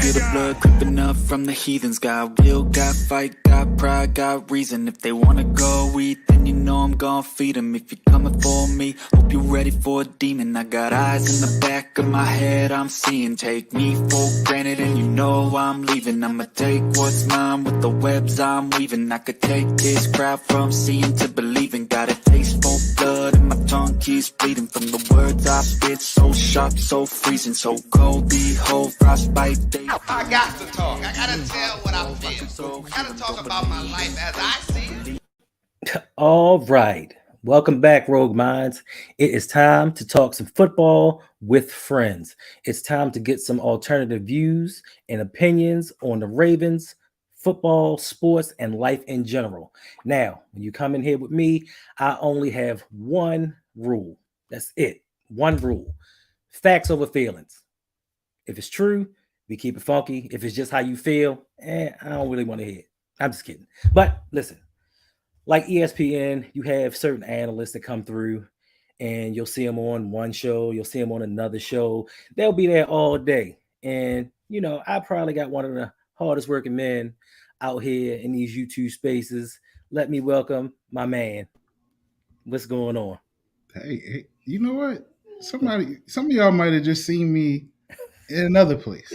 feel the blood creeping up from the heathens. Got will, got fight, got pride, got reason. If they wanna go eat, then you know I'm gon' feed them. If you're coming for me, hope you're ready for a demon. I got eyes in the back of my head, I'm seeing. Take me for granted and you know I'm leaving. I'ma take what's mine with the webs I'm weaving. I could take this crowd from seeing to believing. Got a taste for blood and my tongue keeps bleeding. From the words I spit, so sharp, so freezing, so cold, behold, frostbite. I got to talk. I gotta tell what I feel. I gotta talk about my life as I see it. All right. Welcome back, Rogue Minds. It is time to talk some football with friends. It's time to get some alternative views and opinions on the Ravens, football, sports, and life in general. Now, when you come in here with me, I only have one rule. That's it. One rule. Facts over feelings. If it's true, we keep it funky. If it's just how you feel, I don't really want to hear it. I'm just kidding. But listen, like ESPN, you have certain analysts that come through and you'll see them on one show, you'll see them on another show. They'll be there all day. And, you know, I probably got one of the hardest working men out here in these YouTube spaces. Let me welcome my man. What's going on? Hey, you know what? Some of y'all might have just seen me in another place.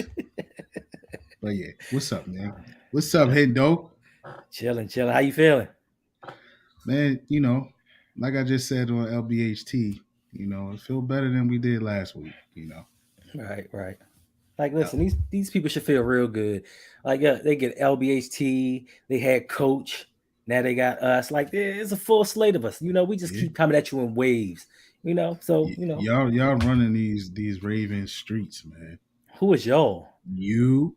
But yeah, what's up, man? What's up, Hendo? Chilling. How you feeling? Man, you know, like I just said on LBHT, you know, it feel better than we did last week, you know. Right. Like, listen, these people should feel real good. Like, yeah, they get LBHT, they had Coach, now they got us. Like, it's a full slate of us. You know, we just keep coming at you in waves. You know, so you know, y'all running these Ravens streets, man. Who is y'all? You,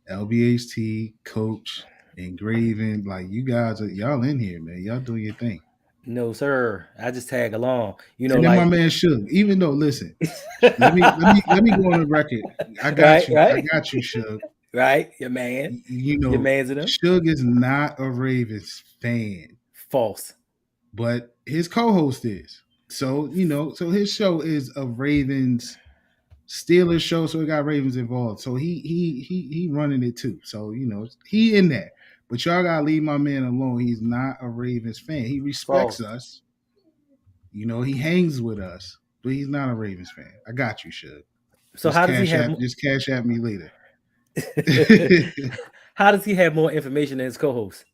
LBHT, Coach, Engraven, like you guys y'all in here, man. Y'all doing your thing. No, sir. I just tag along. You know, and then like my man Suge. Even though, listen, let me go on the record. I got you. Right? I got you, Suge. Right, your man. You know, your man's in him. Suge is not a Ravens fan. False. But his co-host is. So, you know, so his show is a Ravens Steelers show, so he got Ravens involved. So he running it too. So, you know, he in there. But y'all gotta leave my man alone. He's not a Ravens fan. He respects us. You know, he hangs with us, but he's not a Ravens fan. I got you, Shug. So how does he have just cash at me later? How does he have more information than his co-host?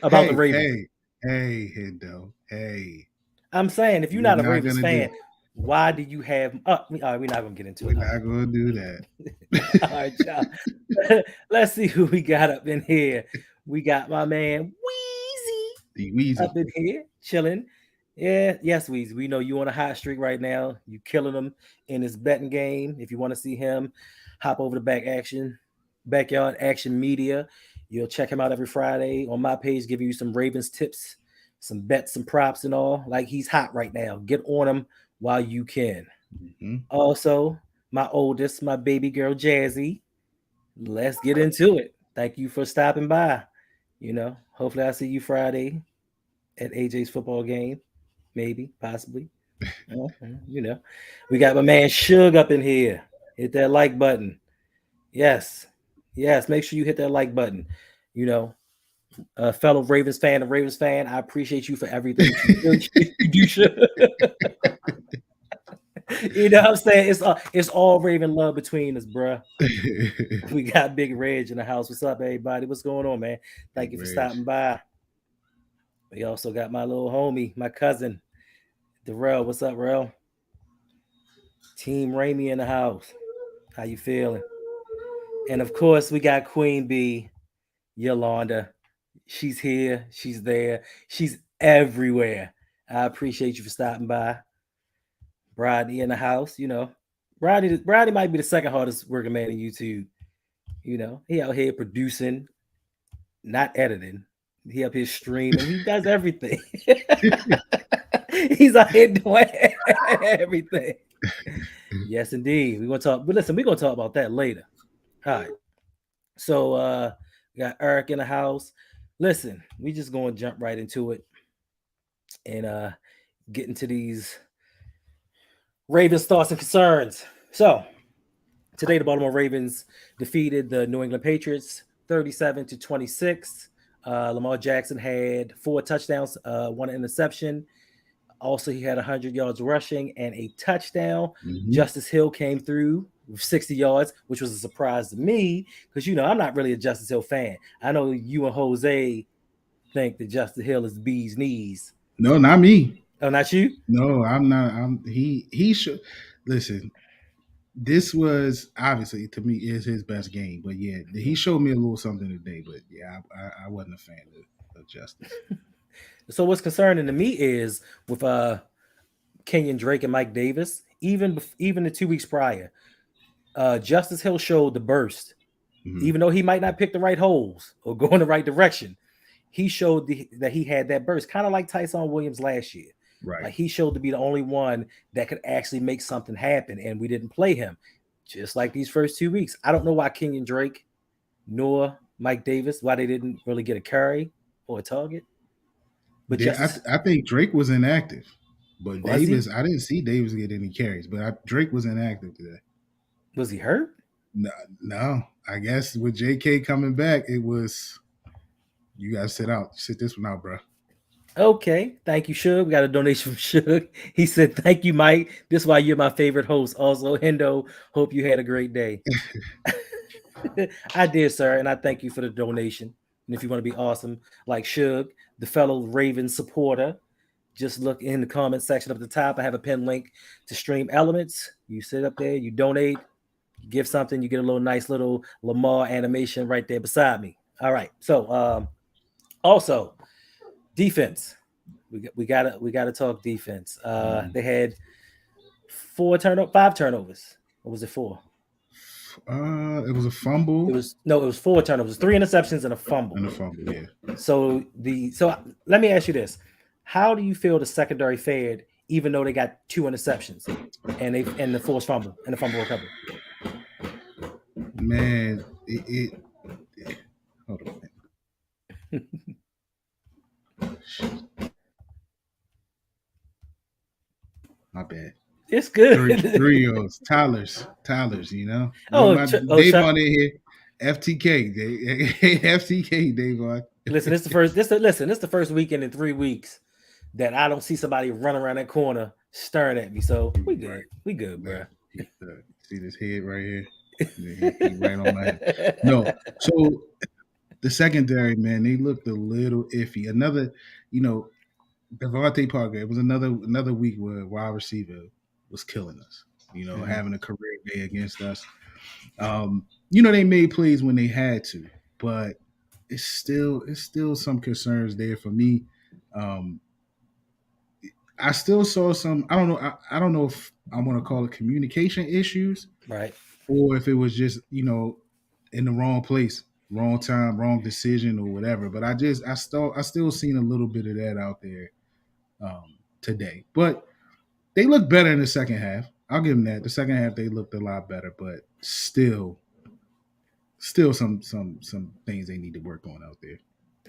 About the Ravens. Hey, Hendo. Hey. I'm saying, if you're not a Ravens fan, why do you have? We're not gonna get into it. We're not gonna do that. All right, y'all. Let's see who we got up in here. We got my man Weezy up in here, chilling. Yeah, yes, Weezy. We know you on a hot streak right now. You killing him in his betting game. If you want to see him, hop over to Backyard Action Media. You'll check him out every Friday on my page, giving you some Ravens tips, some bets, some props, and all. Like, he's hot right now. Get on him while you can. Mm-hmm. Also, my oldest, my baby girl Jazzy. Let's get into it. Thank you for stopping by. You know, hopefully I see you Friday at AJ's football game. Maybe, possibly. You know, we got my man Suge up in here. Hit that like button. Yes. Make sure you hit that like button. You know, a fellow Ravens fan, I appreciate you for everything you do. You know what I'm saying? It's all Raven love between us, bruh. We got Big Reg in the house. What's up, everybody? What's going on, man? Thank you for stopping by. We also got my little homie, my cousin, Darrell. What's up, Rel? Team Ramey in the house. How you feeling? And of course, we got Queen B, Yolanda. She's here. She's there. She's everywhere. I appreciate you for stopping by. Brodney in the house. You know, Brodney might be the second hardest working man in YouTube. You know, he out here producing, not editing. He up here streaming. He does everything. He's out here doing everything. Yes, indeed. We're gonna talk, but listen, we're gonna talk about that later. All right. So we got Eric in the house. Listen, we just gonna jump right into it and get into these Ravens thoughts and concerns. So Today, the Baltimore Ravens defeated the New England Patriots 37-26. Lamar Jackson had 4 touchdowns, 1 interception. Also, he had 100 yards rushing and a touchdown. Mhm. Justice Hill came through with 60 yards, which was a surprise to me because, I'm not really a Justice Hill fan. I know you and Jose think that Justice Hill is the bee's knees. No, not me. Oh, not you? No, I'm not. He should listen. This was obviously to me is his best game, but yeah, he showed me a little something today. But yeah, I wasn't a fan of Justice. So what's concerning to me is with Kenyon Drake and Mike Davis, even the 2 weeks prior, Justice Hill showed the burst. Mm-hmm. Even though he might not pick the right holes or go in the right direction, he showed that he had that burst, kind of like Tyson Williams last year. Right. Like he showed to be the only one that could actually make something happen, and we didn't play him. Just like these first 2 weeks. I don't know why Kenyon Drake nor Mike Davis, why they didn't really get a carry or a target. But yeah, I think Drake was inactive. But Davis, I didn't see Davis get any carries, but Drake was inactive today. Was he hurt? No. I guess with JK coming back, it was, you got to sit this one out, bro. Okay. Thank you, Shug. We got a donation from Shug. He said, thank you, Mike. This is why you're my favorite host. Also, Hendo, hope you had a great day. I did, sir, and I thank you for the donation. And if you want to be awesome, like Shug, the fellow Ravens supporter, just look in the comment section up at the top. I have a pin link to Stream Elements. You sit up there, you donate, you give something, you get a nice little Lamar animation right there beside me. All right. So also defense. We gotta talk defense. They had 5 turnovers. What was it for? It was a fumble. It was 4 turnovers, 3 interceptions and a fumble. Yeah. So let me ask you this: how do you feel the secondary fared, even though they got 2 interceptions and the forced fumble and the fumble recovery? Man, hold on. My bad. It's good. 3 years. Tyler's, Davon in here. FTK. FTK, Davon. Listen, this is the first weekend in 3 weeks that I don't see somebody running around that corner staring at me. So we good. Right. We good, bro. See this head right here? He right on my head. No. So the secondary, man, they looked a little iffy. Another, Devontae Parker. It was another week where wide receiver was killing us. Having a career day against us. They made plays when they had to, but it's still some concerns there for me. I still saw some. I don't know if I want to call it communication issues, right? Or if it was just in the wrong place, wrong time, wrong decision, or whatever. But I still seen a little bit of that out there today. But they look better in the second half. I'll give them that. The second half they looked a lot better, but still some things they need to work on out there.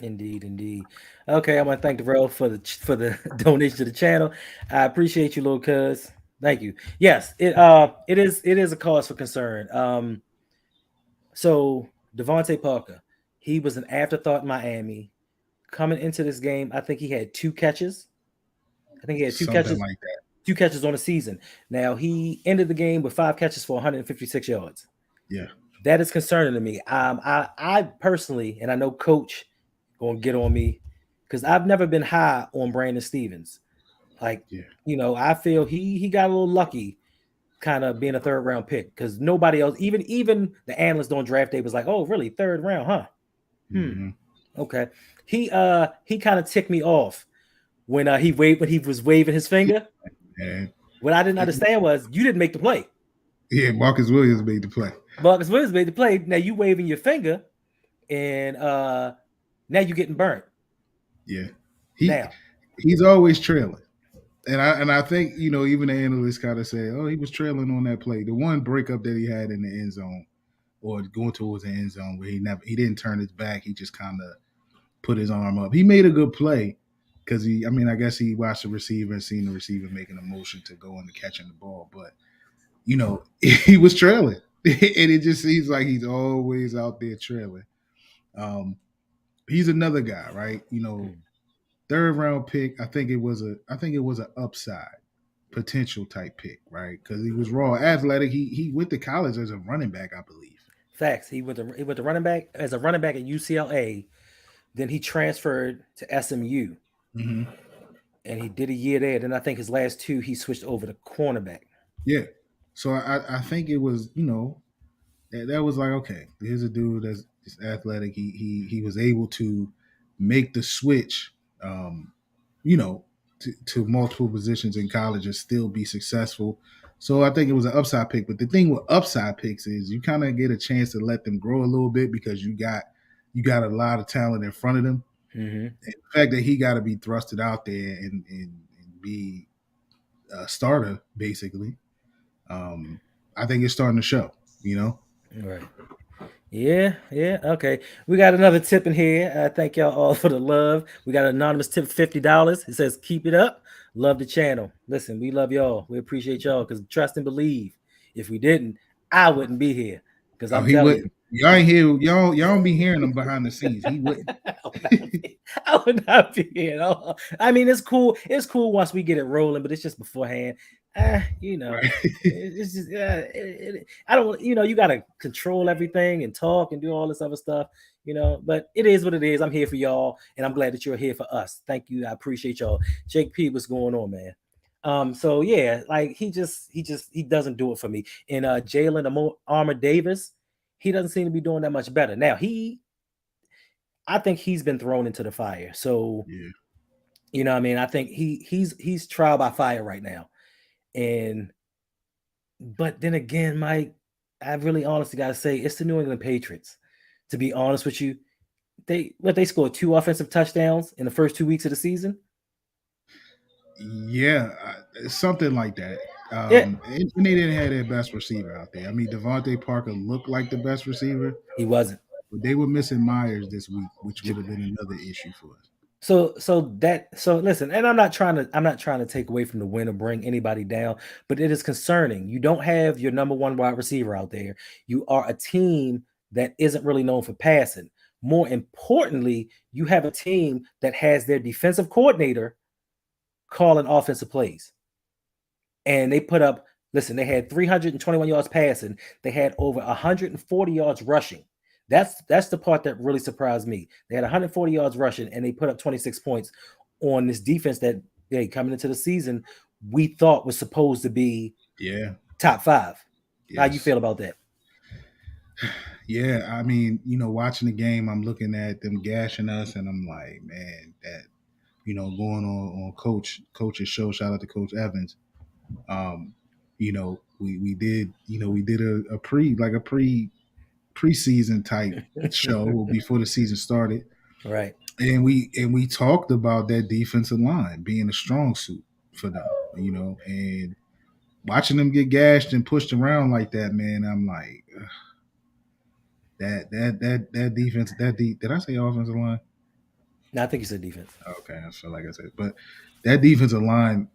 Indeed. Okay, I want to thank Darrell for the donation to the channel. I appreciate you, little cuz. Thank you. Yes, it is a cause for concern. So Devontae Parker, he was an afterthought in Miami. Coming into this game, I think he had 2 catches. Something like that. 2 catches on the season. Now he ended the game with 5 catches for 156 yards. Yeah, that is concerning to me. I personally, and I know Coach gonna get on me because I've never been high on Brandon Stevens. I feel he got a little lucky, kind of being a 3rd round pick because nobody else, even the analysts on draft day was like, oh, really 3rd round, huh? Mm-hmm. Okay. He kind of ticked me off when he was waving his finger. Yeah. What I didn't understand was you didn't make the play. Yeah, Marcus Williams made the play. Now you waving your finger, and now you're getting burnt. Yeah, he's always trailing, and I think even the analysts kind of say, oh, he was trailing on that play. The one breakup that he had in the end zone, or going towards the end zone, where he didn't turn his back. He just kind of put his arm up. He made a good play because I guess he watched the receiver and seen the receiver making a motion to go into catching the ball, but he was trailing. it just seems like he's always out there trailing. He's another guy, right? Third round pick. I think it was an upside potential type pick, right? Because he was raw athletic. He went to college as a running back, I believe. Facts. He went to running back as a running back at UCLA. Then he transferred to SMU, and he did a year there. Then I think his last 2 he switched over to cornerback. Yeah, so I think it was that was like, okay, here's a dude that's athletic. He was able to make the switch, to multiple positions in college and still be successful. So I think it was an upside pick. But the thing with upside picks is you kind of get a chance to let them grow a little bit because you got a lot of talent in front of them. And the fact that he got to be thrusted out there and be a starter, basically, I think it's starting to show, Right. Yeah. Okay. We got another tip in here. Thank y'all all for the love. We got an anonymous tip, $50. It says, keep it up. Love the channel. Listen, we love y'all. We appreciate y'all because trust and believe. If we didn't, I wouldn't be here. Because I'm telling you. Y'all ain't here. Y'all don't be hearing him behind the scenes. He wouldn't. I would not be here at all. I mean, it's cool. It's cool once we get it rolling, but it's just beforehand. Right. It's just I don't. You got to control everything and talk and do all this other stuff. But it is what it is. I'm here for y'all, and I'm glad that you're here for us. Thank you. I appreciate y'all. Jake P, what's going on, man? So yeah, like he doesn't do it for me. And Jalen Armour Davis, he doesn't seem to be doing that much better. Now I think he's been thrown into the fire. So what I mean, I think he's trial by fire right now. But then again, Mike, I really honestly got to say it's the New England Patriots. To be honest with you, they scored 2 offensive touchdowns in the first 2 weeks of the season. Yeah, something like that. And they didn't have their best receiver out there. I mean, Devontae Parker looked like the best receiver. He wasn't. But they were missing Myers this week, which would have been another issue for us. So listen, and I'm not trying to take away from the win or bring anybody down, but it is concerning. You don't have your number 1 wide receiver out there. You are a team that isn't really known for passing. More importantly, you have a team that has their defensive coordinator calling offensive plays. And they put up, listen, they had 321 yards passing. They had over 140 yards rushing. That's the part that really surprised me. They had 140 yards rushing, and they put up 26 points on this defense that coming into the season we thought was supposed to be top 5. Yes. How you feel about that? Yeah, I mean, watching the game, I'm looking at them gashing us, and I'm like, man, that going on Coach's show. Shout out to Coach Evans. We did a preseason type show before the season started, right? And we talked about that defensive line being a strong suit for them, and watching them get gashed and pushed around like that, man. I'm like, that defense. Did I say offensive line? No, I think you said defense. Okay, I feel like I said, but that defensive line,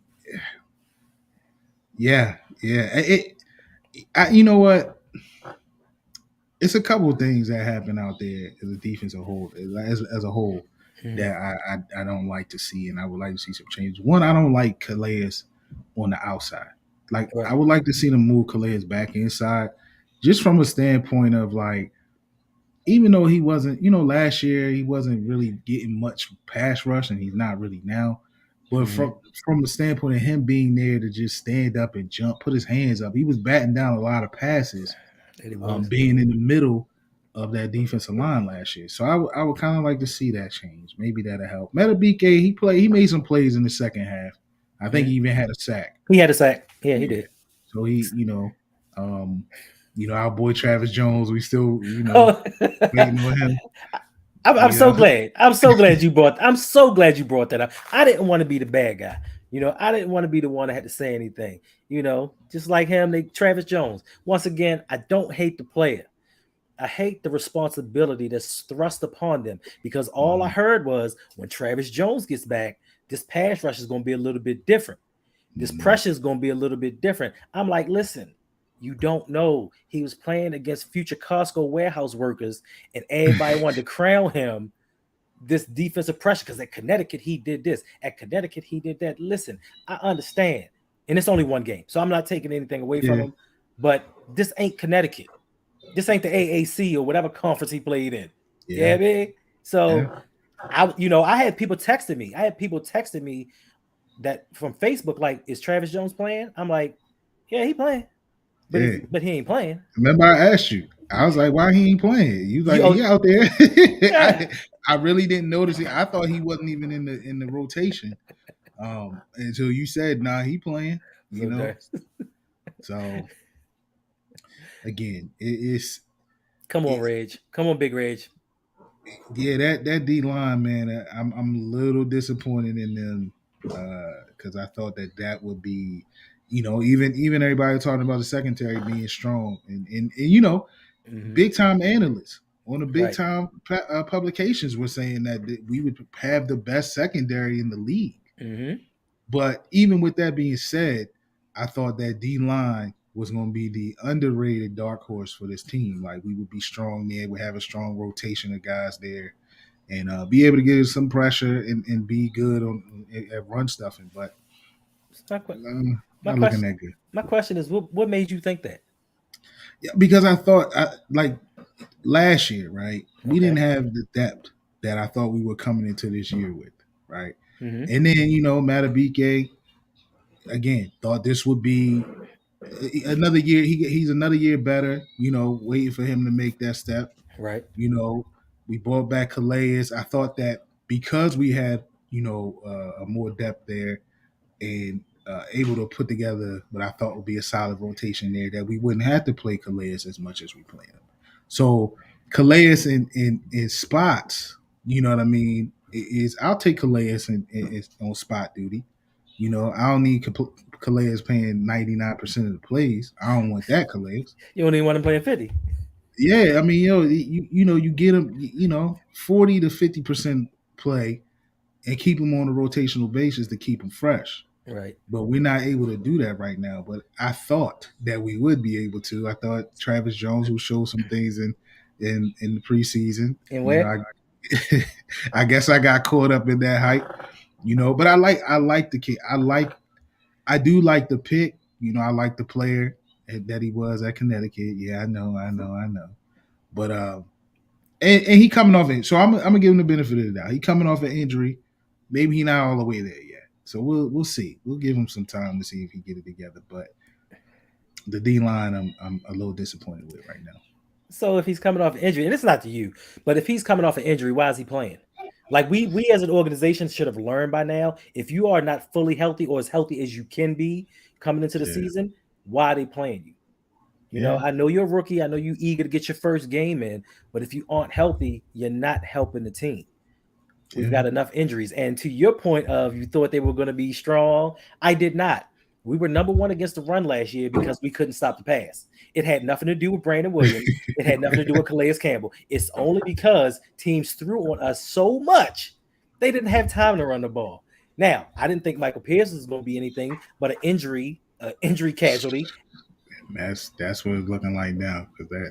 yeah. You know what? It's a couple of things that happen out there as a defense as a whole that I don't like to see, and I would like to see some changes. One, I don't like Calais on the outside. Like, I would like to see them move Calais back inside, just from a standpoint of, like, even though he wasn't, last year he wasn't really getting much pass rush, and he's not really now. But from the standpoint of him being there to just stand up and jump, put his hands up, he was batting down a lot of passes. Being in the middle of that defensive line last year. So I would kind of like to see that change. Maybe that'll help. Metabike, he made some plays in the second half. I think he even had a sack. He had a sack. Yeah, he did. So he, our boy Travis Jones, we still, waiting on him. I'm so glad. I'm so glad you brought that up. I didn't want to be the bad guy. I didn't want to be the one that had to say anything. Just like him, Travis Jones. Once again, I don't hate the player. I hate the responsibility that's thrust upon them, because all I heard was when Travis Jones gets back, this pass rush is going to be a little bit different. This pressure is going to be a little bit different. I'm like, listen, You don't know. He was playing against future Costco warehouse workers, and everybody wanted to crown him this defensive pressure because at Connecticut he did this. At Connecticut he did that. Listen, I understand, and it's only one game, so I'm not taking anything away from him. But this ain't Connecticut. This ain't the AAC or whatever conference he played in. Yeah, man. So I had people texting me. That from Facebook, like, is Travis Jones playing? I'm like, yeah, he playing. But he ain't playing. Remember I asked you. I was like, why he ain't playing? You like, he out there. Yeah. I really didn't notice it. I thought he wasn't even in the rotation. Until you said, nah, he playing. You know. So again, it's come on, Reg. Come on, Big Reg. Yeah, that D line, man, I'm a little disappointed in them because I thought that would be, even everybody talking about the secondary being strong and big time analysts on the big time publications were saying that we would have the best secondary in the league. Mm-hmm. But even with that being said, I thought that D line was going to be the underrated dark horse for this team. Like, we would be strong there, we have a strong rotation of guys there, and be able to give some pressure and be good at run stuffing. But not looking that good. My question is, what made you think that? Yeah, because I thought, like last year, right? We didn't have the depth that I thought we were coming into this year with, right? Mm-hmm. And then Matabike, again, thought this would be another year. He's another year better. Waiting for him to make that step. Right. We brought back Calais. I thought that because we had a more depth there and able to put together what I thought would be a solid rotation there, that we wouldn't have to play Calais as much as we play him. So Calais in spots, you know what I mean? I'll take Calais on spot duty. I don't need Calais paying 99% of the plays. I don't want that Calais. You don't even want him playing 50. Yeah, I mean, you get him, 40 to 50% play and keep him on a rotational basis to keep him fresh. Right. But we're not able to do that right now. But I thought that we would be able to. I thought Travis Jones would show some things in the preseason. And where? I guess I got caught up in that hype. But I like the kid. I do like the pick. I like the player that he was at Connecticut. Yeah, I know. But and he coming off it. So I'm gonna give him the benefit of the doubt. He coming off an injury. Maybe he not all the way there yet. So we'll see. We'll give him some time to see if he get it together. But the D line, I'm a little disappointed with right now. So if he's coming off an injury, and it's not to you, but if he's coming off an injury, why is he playing? Like, we as an organization should have learned by now, if you are not fully healthy or as healthy as you can be coming into the season, why are they playing you? You know, I know you're a rookie. I know you're eager to get your first game in, but if you aren't healthy, you're not helping the team. We've got enough injuries. And to your point of you thought they were going to be strong, I did not. We were number one against the run last year because we couldn't stop the pass. It had nothing to do with Brandon Williams. It had nothing to do with Calais Campbell. It's only because teams threw on us so much, they didn't have time to run the ball. Now, I didn't think Michael Pierce was going to be anything but an injury casualty. That's what it's looking like now, because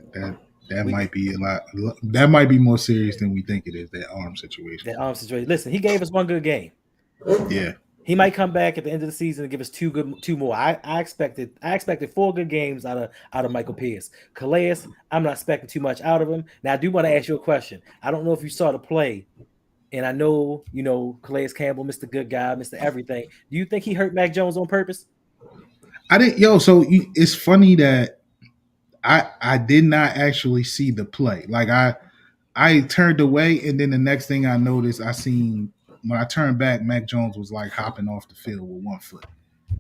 that might be a lot. That might be more serious than we think it is. That arm situation. Listen, he gave us one good game. Yeah. He might come back at the end of the season and give us two more. I expected 4 good games out of Michael Pierce. Calais, I'm not expecting too much out of him. Now I do want to ask you a question. I don't know if you saw the play, and I know Calais Campbell, Mr. Good Guy, Mr. Everything. Do you think he hurt Mac Jones on purpose? I didn't. So it's funny that I did not actually see the play. Like I turned away, and then the next thing I noticed, I seen. When I turned back, Mac Jones was like hopping off the field with one foot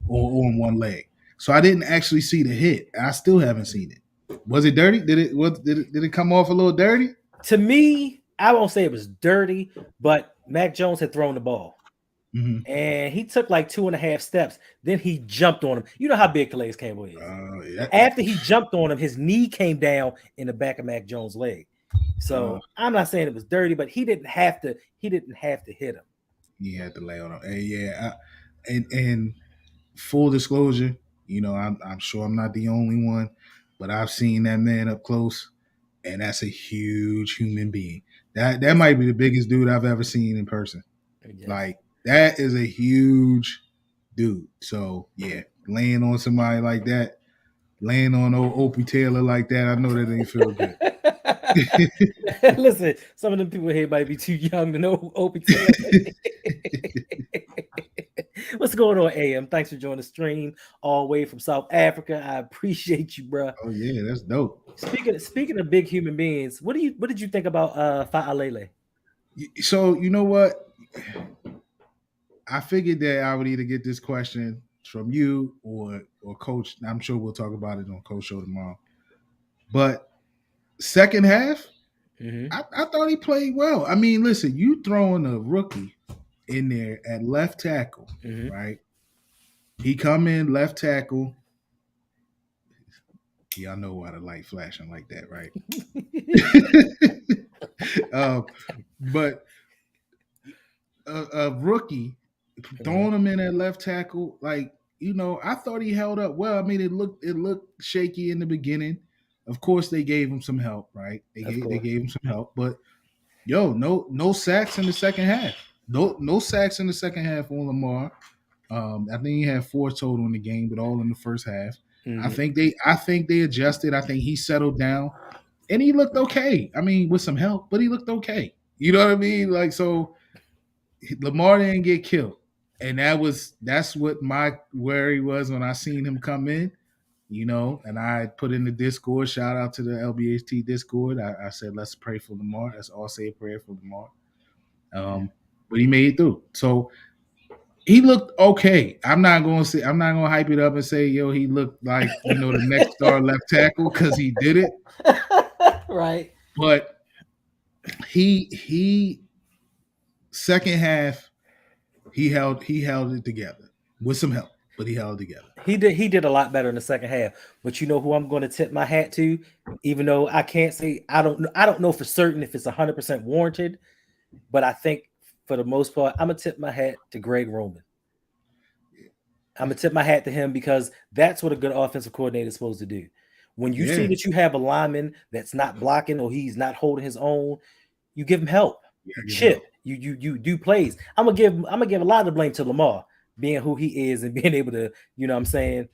or on one leg. So I didn't actually see the hit. I still haven't seen it. Was it dirty? Did it come off a little dirty? To me, I won't say it was dirty, but Mac Jones had thrown the ball. Mm-hmm. And he took like 2.5 steps. Then he jumped on him. You know how big Calais Campbell is. After he jumped on him, his knee came down in the back of Mac Jones' leg. So I'm not saying it was dirty, but he didn't have to hit him. He had to lay on him. And full disclosure, I'm sure I'm not the only one. but I've seen that man up close, and that's a huge human being. That might be the biggest dude I've ever seen in person. Yes. Like, that is a huge dude. So yeah, laying on somebody like that, laying on old Opie Taylor like that, I know that ain't feel good. Listen, some of them people here might be too young to know Opie Taylor. What's going on, AM? Thanks for joining the stream all the way from South Africa. I appreciate you, bro. Oh yeah, that's dope. Speaking of big human beings, what did you think about Fa'alele? So you know what? I figured that I would either get this question from you or Coach. I'm sure we'll talk about it on Coach Show tomorrow. But second half, I thought he played well. I mean, listen, you throwing a rookie in there at left tackle, right? He come in left tackle. Y'all know why the light flashing like that, right? But a rookie throwing him in at left tackle, like, you know, I thought he held up well. I mean, it looked shaky in the beginning. Of course, they gave him some help, right? They gave him some help, but no sacks in the second half. No sacks in the second half on Lamar. I think he had 4 total in the game, but all in the first half. I think they adjusted. I think he settled down, and he looked okay. I mean, with some help, but he looked okay. You know what I mean? Like, so Lamar didn't get killed, and that's what my worry was when I seen him come in. You know, and I put in the Discord. Shout out to the LBHT Discord. I said, let's pray for Lamar. Let's all say a prayer for Lamar. But he made it through. So he looked okay. I'm not gonna hype it up and say, yo, he looked like, you know, the next star left tackle, because he did it. Right. But he second half, he held it together with some help, but he held it together. He did a lot better in the second half. But you know who I'm going to tip my hat to, even though I can't say, I don't know for certain if it's 100% warranted, but I think for the most part, I'm gonna tip my hat to Greg Roman. I'm gonna tip my hat to him, because that's what a good offensive coordinator is supposed to do. When you see that you have a lineman that's not blocking or he's not holding his own, you give him help. You do plays. I'm gonna give a lot of the blame to Lamar, being who he is and being able to, you know what I'm saying,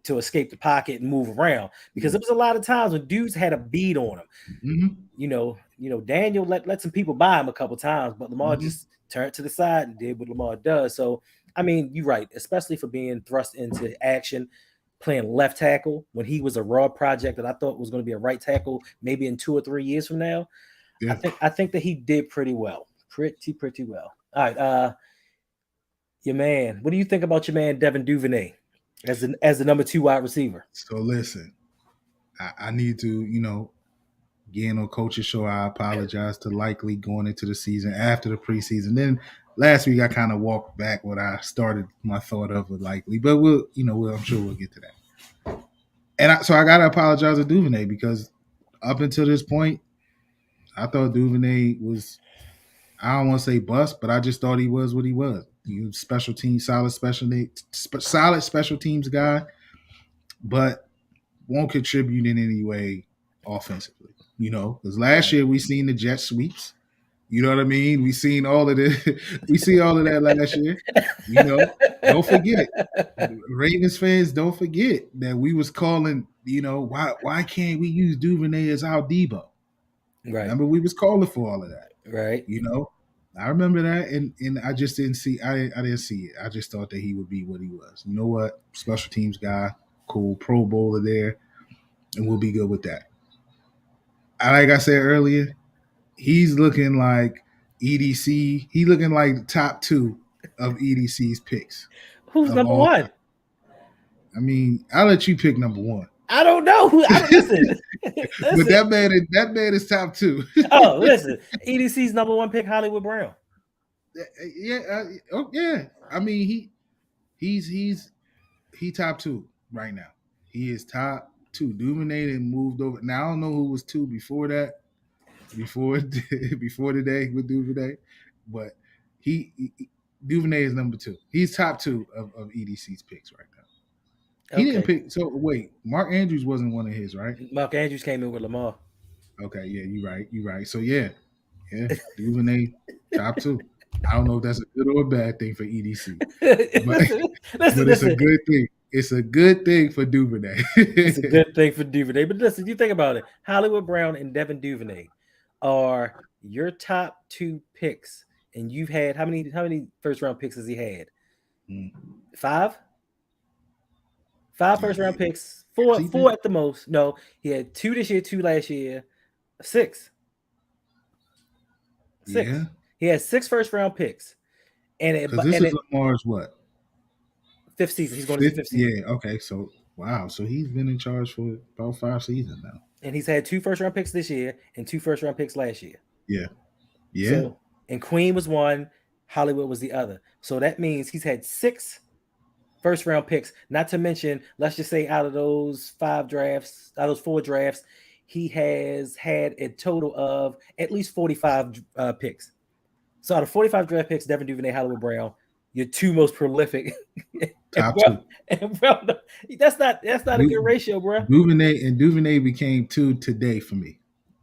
to escape the pocket and move around, because there was a lot of times when dudes had a beat on him. You know, Daniel let some people by him a couple times, but Lamar just turned to the side and did what Lamar does. So, I mean, you're right, especially for being thrust into action, playing left tackle when he was a raw project that I thought was going to be a right tackle maybe in 2 or 3 years from now. Yeah. I think that he did pretty well. Pretty well. All right, your man. What do you think about your man Devin Duvernay as the number 2 wide receiver? So listen, I need to, you know, again on Coach's Show, I apologize to Likely going into the season after the preseason. Then last week I kind of walked back what I started my thought of with Likely, but I'm sure we'll get to that. And so I gotta apologize to Duvernay, because up until this point, I thought Duvernay was, I don't want to say bust, but I just thought he was what he was. You special team, solid special teams guy, but won't contribute in any way offensively. You know, because last year we seen the jet sweeps. You know what I mean? We seen all of that. We see all of that last year. You know, don't forget, Ravens fans, don't forget that we was calling, you know, why can't we use Duvernay as our Debo? Right. Remember, we was calling for all of that. Right. You know, I remember that, and I just didn't see. I didn't see it. I just thought that he would be what he was. You know what? Special teams guy, cool, Pro Bowler there, and we'll be good with that. Like I said earlier, he's looking like EDC. He's looking like top 2 of EDC's picks. Who's number 1? I mean, I'll let you pick number 1. I don't know. Listen. But that man is top 2. Oh, listen. EDC's number 1 pick, Hollywood Brown. Yeah. Yeah. I mean, he's top 2 right now. He is top 2. Duvernay and moved over. Now I don't know who was 2 before that. Before today with Duvernay, but Duvernay is number 2. He's top 2 of EDC's picks right now. He didn't Okay. pick. So wait, Mark Andrews wasn't one of his, right? Mark Andrews came in with Lamar. Okay, yeah, you're right. You're right. So yeah, Duvernay top two. I don't know if that's a good or a bad thing for EDC, but but it's a listen. good thing. It's a good thing for Duvernay. It's a good thing for Duvernay. But listen, you think about it. Hollywood Brown and Devin Duvernay are your top two picks. And you've had how many first round picks has he had? Five? Five first round picks. Four at the most. No, he had 2 this year, 2 last year. 6. Yeah. He has 6 first round picks. And this is Lamar's what? 5th season. He's going to his 5th season. Yeah, okay. So wow. So he's been in charge for about 5 seasons now. And he's had 2 first round picks this year and 2 first round picks last year. Yeah. Yeah. So, and Queen was one, Hollywood was the other. So that means he's had 6 first round picks, not to mention, let's just say out of those 4 drafts, he has had a total of at least 45 picks. So out of 45 draft picks, Devin Duvernay, Hollywood Brown, your 2 most prolific. Top 2. That's not a good ratio, bro. Duvernay became 2 today for me.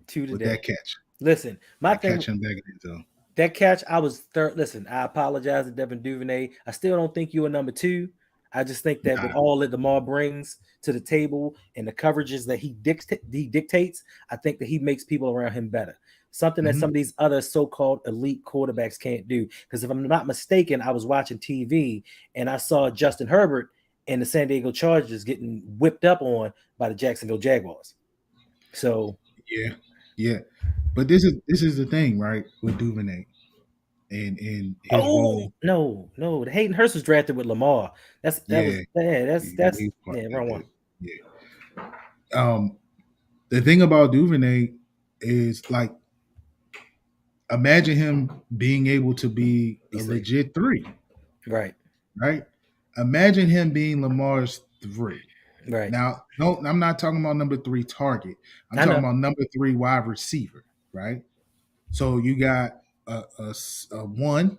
2 today. With that catch. Lison, my thing. Catch him back in the zone. That catch, I was third. Listen, I apologize to Devin Duvernay. I still don't think you are number 2. I just think that with all that Lamar brings to the table and the coverages that he dictates, I think that he makes people around him better. Something that some of these other so-called elite quarterbacks can't do. Because if I'm not mistaken, I was watching TV and I saw Justin Herbert and the San Diego Chargers getting whipped up on by the Jacksonville Jaguars. So yeah. But this is the thing, right, with Duvernay. And his role. No. Hayden Hurst was drafted with Lamar. That's wrong one. Yeah. The thing about Duvernay is like, imagine him being able to be a legit 3. Right. Imagine him being Lamar's 3. Right. Now, no, I'm not talking about number 3 target. I'm talking about number 3 wide receiver. Right. So you got a 1,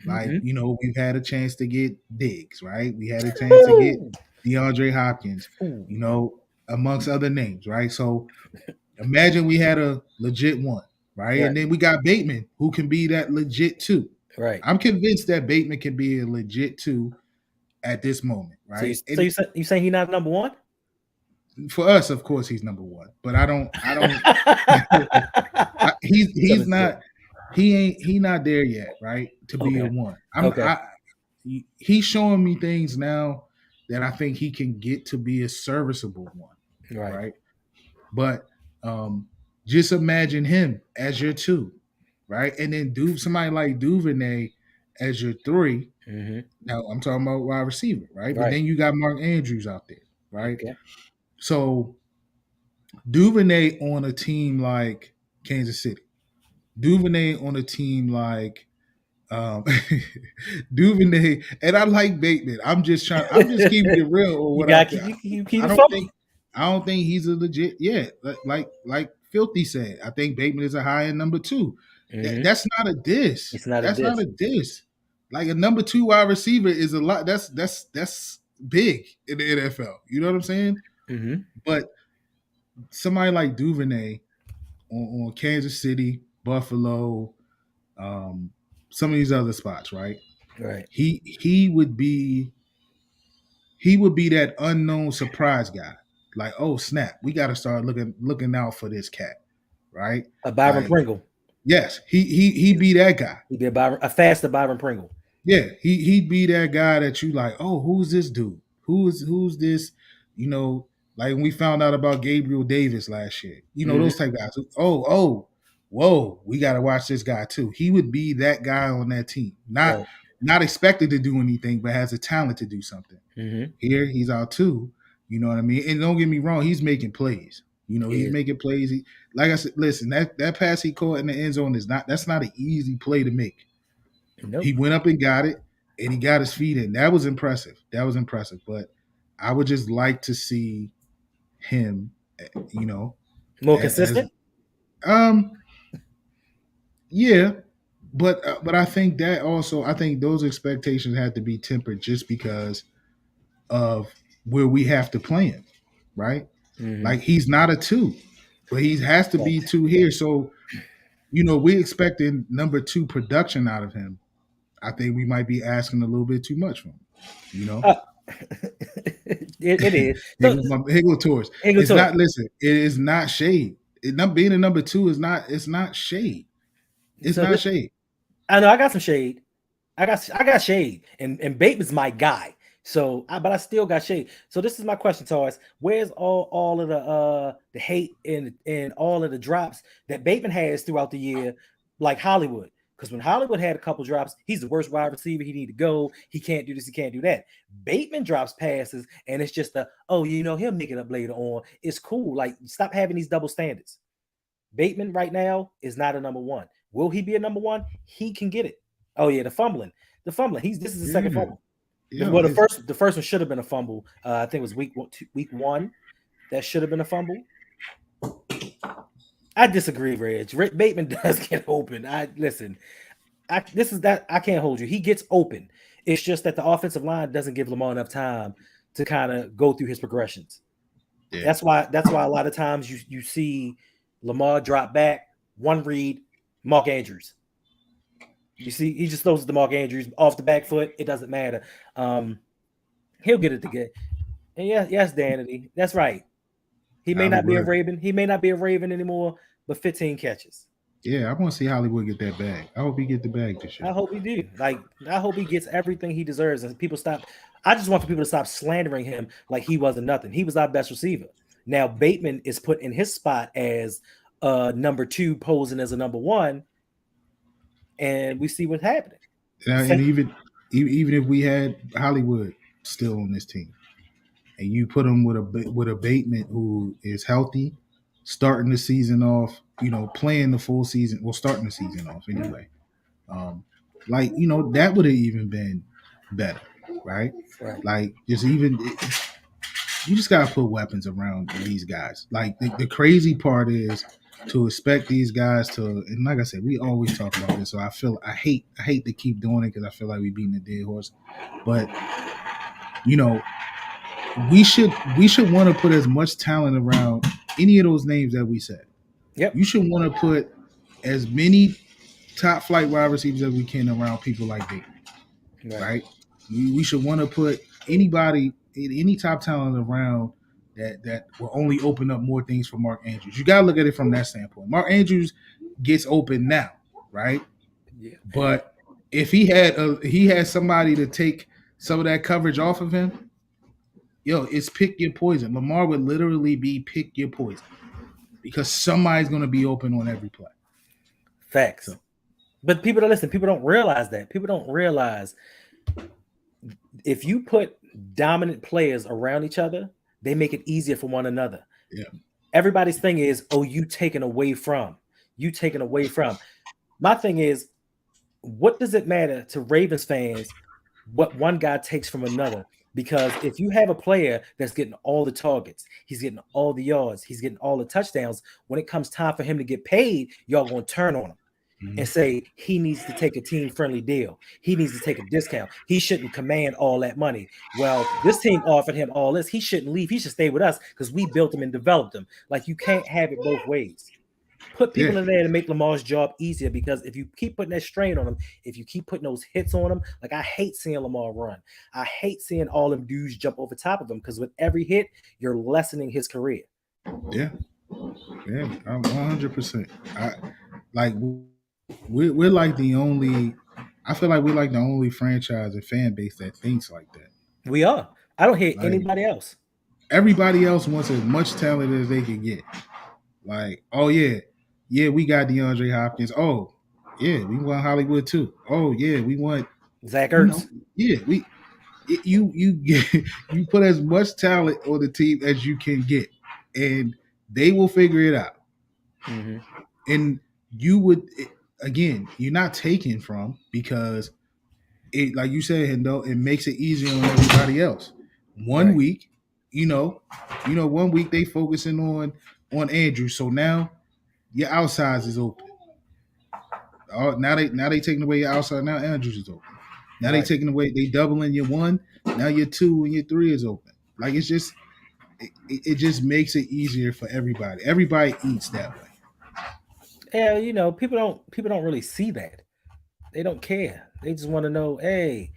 like, we've had a chance to get Diggs, right? We had a chance to get DeAndre Hopkins, amongst other names, right? So imagine we had a legit 1, right? And then we got Bateman, who can be that legit 2. Right. I'm convinced that Bateman can be a legit 2 at this moment, right? So you saying he's not number 1? For us, of course, he's number 1, but I don't. He's not. He not there yet, right? To be a 1. He's showing me things now that I think he can get to be a serviceable 1, right? But just imagine him as your 2, right? And then somebody like Duvernay as your 3. Now I'm talking about wide receiver, right? But then you got Mark Andrews out there, right? Okay. So Duvernay on a team like Kansas City. Duvernay on a team like Duvernay, and I like Bateman. I'm just keeping it real. Or what I don't think he's a legit. Yeah, like Filthy said, I think Bateman is a high end number 2. That's not a diss. That's not a diss. Like a number 2 wide receiver is a lot. That's big in the NFL. You know what I'm saying? But somebody like Duvernay on Kansas City, Buffalo, some of these other spots, right? Right. He would be that unknown surprise guy. Like, oh snap, we got to start looking out for this cat, right? A Byron Pringle. Yes, he'd be that guy. He'd be a faster Byron Pringle. Yeah, he'd be that guy that you like. Oh, who's this dude? Who's this? Like when we found out about Gabriel Davis last year. Those type guys. Oh, whoa, we got to watch this guy too. He would be that guy on that team. Not expected to do anything, but has the talent to do something. Here, he's out too. You know what I mean? And don't get me wrong, he's making plays. He's making plays. Like I said, listen, that pass he caught in the end zone that's not an easy play to make. Nope. He went up and got it, and he got his feet in. That was impressive. But I would just like to see him, more consistent. Yeah, but I think that also, I think those expectations have to be tempered just because of where we have to play him, right? Mm-hmm. Like he's not a 2, but he has to be 2 here. So, we expecting number 2 production out of him. I think we might be asking a little bit too much from him, it is. Higgle Tours. It's not. Listen, it is not shade. Being a number 2 is not. It's not shade. It's not shade. I know. I got some shade. I got shade, and Bateman's my guy. So, but I still got shade. So this is my question, Taurus. Where's all of the hate and all of the drops that Bateman has throughout the year, like Hollywood? Because when Hollywood had a couple drops, he's the worst wide receiver. He need to go. He can't do this. He can't do that. Bateman drops passes, and it's just he'll make it up later on. It's cool. Like, stop having these double standards. Bateman right now is not a number 1. Will he be a number 1? He can get it. Oh yeah, the fumbling. This is the second fumble. Yeah, well, the first one should have been a fumble. I think it was week 1. That should have been a fumble. I disagree, Reg. Bateman does get open. I can't hold you. He gets open. It's just that the offensive line doesn't give Lamar enough time to kind of go through his progressions. Yeah. That's why a lot of times you see Lamar drop back, one read, Mark Andrews. You see, he just throws it to Mark Andrews off the back foot. It doesn't matter. He'll get it together. And yes, Danity. That's right. He may not be a Raven. He may not be a Raven anymore, but 15 catches. Yeah, I want to see Hollywood get that bag. I hope he get the bag this year. I hope he do. I hope he gets everything he deserves. And people stop. I just want for people to stop slandering him like he wasn't nothing. He was our best receiver. Now Bateman is put in his spot as number 2, posing as a number 1. And we see what's happening. And even if we had Hollywood still on this team, and you put him with a Bateman who is healthy, starting the season off, playing the full season, starting the season off anyway. That would have even been better, right? Like you just gotta put weapons around these guys. Like the crazy part is to expect these guys to, and like I said, we always talk about this. So I hate to keep doing it because I feel like we're beating a dead horse. But we should want to put as much talent around any of those names that we said. Yep. You should want to put as many top flight wide receivers as we can around people like Bateman. Right? We should want to put any top talent around that will only open up more things for Mark Andrews. You gotta look at it from that standpoint. Mark Andrews gets open now, right? Yeah. But if he had somebody to take some of that coverage off of him, it's pick your poison. Lamar would literally be pick your poison because somebody's gonna be open on every play. Facts. But people don't realize that. People don't realize if you put dominant players around each other, they make it easier for one another. Yeah. Everybody's thing is, you taken away from. My thing is, what does it matter to Ravens fans what one guy takes from another? Because if you have a player that's getting all the targets, he's getting all the yards, he's getting all the touchdowns, when it comes time for him to get paid, y'all going to turn on him. And say he needs to take a team-friendly deal. He needs to take a discount. He shouldn't command all that money. Well, this team offered him all this. He shouldn't leave. He should stay with us because we built him and developed him. Like, you can't have it both ways. Put people in there to make Lamar's job easier, because if you keep putting that strain on him, if you keep putting those hits on him, like, I hate seeing Lamar run. I hate seeing all them dudes jump over top of him, because with every hit, you're lessening his career. Yeah, 100%. We're like the only. I feel like we're like the only franchise and fan base that thinks like that. We are. I don't hear anybody else. Everybody else wants as much talent as they can get. Like, oh yeah, we got DeAndre Hopkins. Oh yeah, we want Hollywood too. Oh yeah, we want Zach Ertz. You put as much talent on the team as you can get, and they will figure it out. Mm-hmm. And you would. Again, you're not taking from, because it, like you said, Hendo, it makes it easier on everybody else. One week, 1 week they focusing on Andrew, so now your outsides is open. Now they taking away your outside. Now Andrews is open. Now they taking away. They doubling your 1. Now your 2 and your 3 is open. Like it's just it just makes it easier for everybody. Everybody eats that way. Yeah, people don't really see that. They don't care. They just want to know, hey,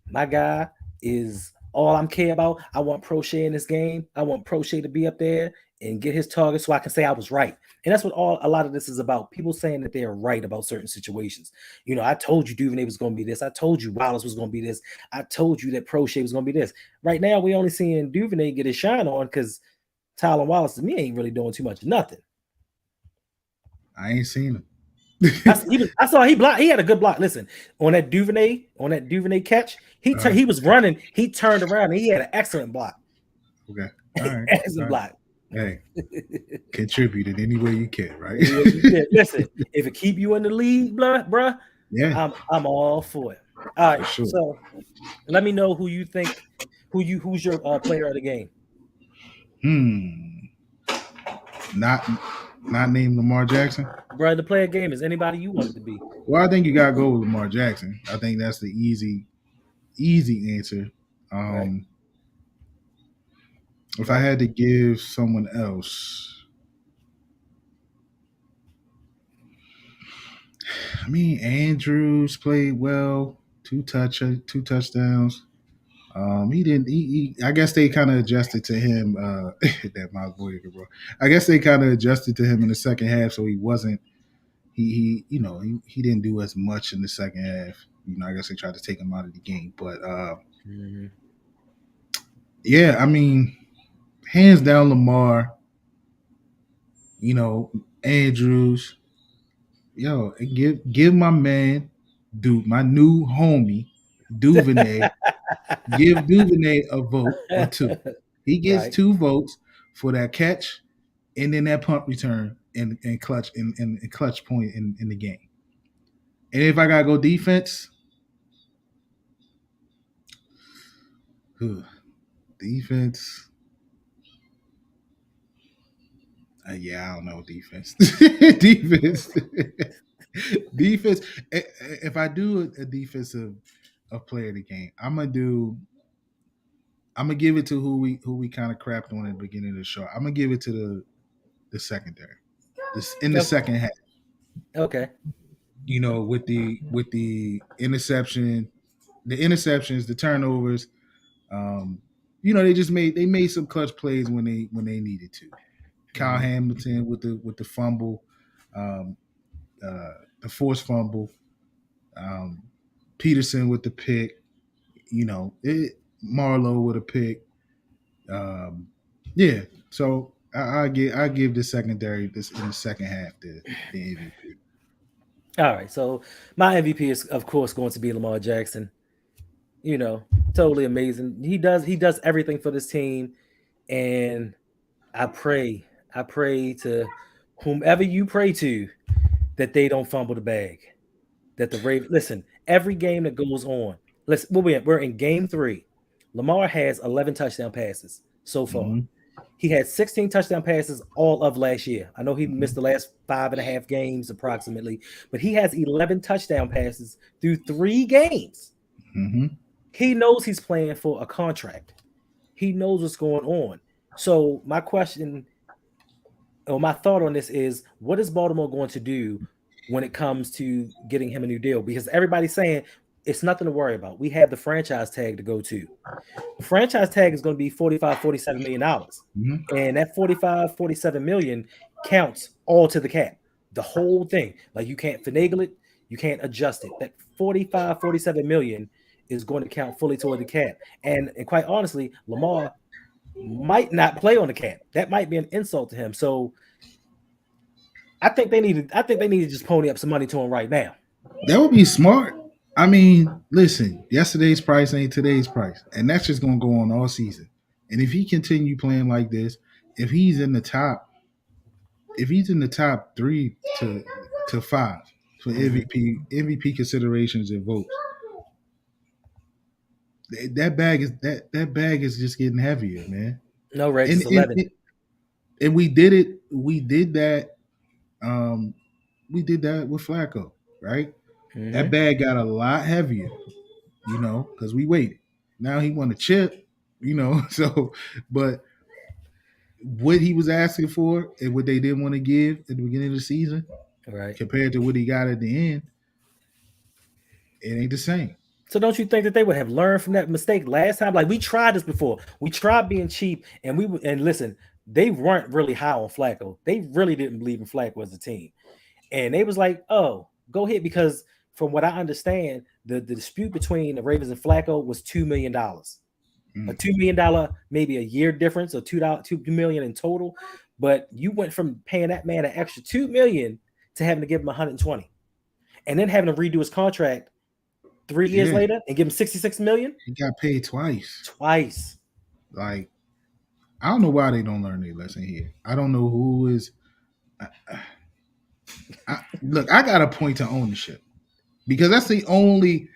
my guy is all I'm care about. I want Prochet in this game. I want Prochet to be up there and get his target so I can say I was right. And that's what a lot of this is about. People saying that they're right about certain situations. I told you Duvernay was going to be this. I told you Wallace was going to be this. I told you that Prochet was going to be this. Right now, we only seeing Duvernay get his shine on because Tyler Wallace to me ain't really doing too much of nothing. I ain't seen him. I saw he blocked. He had a good block. Listen, on that Duvernay catch, he was running. He turned around and he had an excellent block. Okay, all right, excellent block. Hey, contributed any way you can, right? Listen, if it keep you in the league, bruh, yeah, I'm all for it. All right, sure. So let me know who you think, who's your player of the game. Not named Lamar Jackson. Bro, the player game is anybody you want it to be. Well, I think you gotta go with Lamar Jackson. I think that's the easy answer. Right. If I had to give someone else, I mean Andrews played well, two touchdowns. He didn't. I guess they kind of adjusted to him. That my boy, bro. I guess they kind of adjusted to him in the second half, so he wasn't. He didn't do as much in the second half. I guess they tried to take him out of the game, but yeah, I mean, hands down, Lamar. Andrews. Yo, give my man, dude, my new homie, Duvernay. Give Duvernay a vote or two. He gets right. 2 votes for that catch and then that punt return and clutch and clutch point in the game. And if I gotta go defense, defense. Yeah, I don't know defense. defense. Defense. If I do a defensive player of the game, I'm gonna give it to who we kind of crapped on at the beginning of the show. I'm gonna give it to the secondary, in the second half. Okay. With the interceptions, the turnovers. They made some clutch plays when they needed to. Kyle Hamilton with the fumble, the forced fumble. Peterson with the pick. Marlowe with a pick. Yeah. So I give the secondary this in the second half the MVP. All right. So my MVP is of course going to be Lamar Jackson. Totally amazing. He does everything for this team, and I pray to whomever you pray to that they don't fumble the bag. That the Ravens listen. Every game that goes on, we're in game 3. Lamar has 11 touchdown passes so far. Mm-hmm. He had 16 touchdown passes all of last year. I know he missed the last 5.5 games approximately, but he has 11 touchdown passes through 3 games. Mm-hmm. He knows he's playing for a contract. He knows what's going on. So my question or my thought on this is, what is Baltimore going to do when it comes to getting him a new deal? Because everybody's saying it's nothing to worry about. We have the franchise tag to go to. The franchise tag is going to be $45-47 million. Mm-hmm. And that $45-47 million counts all to the cap. The whole thing. Like, you can't finagle it. You can't adjust it. That $45-47 million is going to count fully toward the cap. And quite honestly, Lamar might not play on the cap. That might be an insult to him. So I think they need to just pony up some money to him right now. That would be smart. I mean, listen, yesterday's price ain't today's price. And that's just going to go on all season. And if he continue playing like this, if he's in the top 3 to 5 for MVP considerations and votes, that bag is just getting heavier, man. No, Rex, it's 11. And we did it. We did that. We did that with Flacco, right? Mm-hmm. That bag got a lot heavier, because we waited. Now he won a chip. you know. So, but what he was asking for and what they didn't want to give at the beginning of the season, right? compared to what he got at the end, it ain't the same. So don't you think that they would have learned from that mistake last time? Like we tried this before. We tried being cheap, and listen, they weren't really high on Flacco. They really didn't believe in Flacco as a team, and they was like, "Oh, go ahead," because from what I understand, the dispute between the Ravens and Flacco was $2 million, a $2 million maybe a year difference, or $2 million in total. But you went from paying that man an extra $2 million to having to give him 120, and then having to redo his contract 3 years later and give him $66 million. He got paid twice. Like, I don't know why they don't learn their lesson here. I don't know who is. Look, I got to point to ownership, because that's the only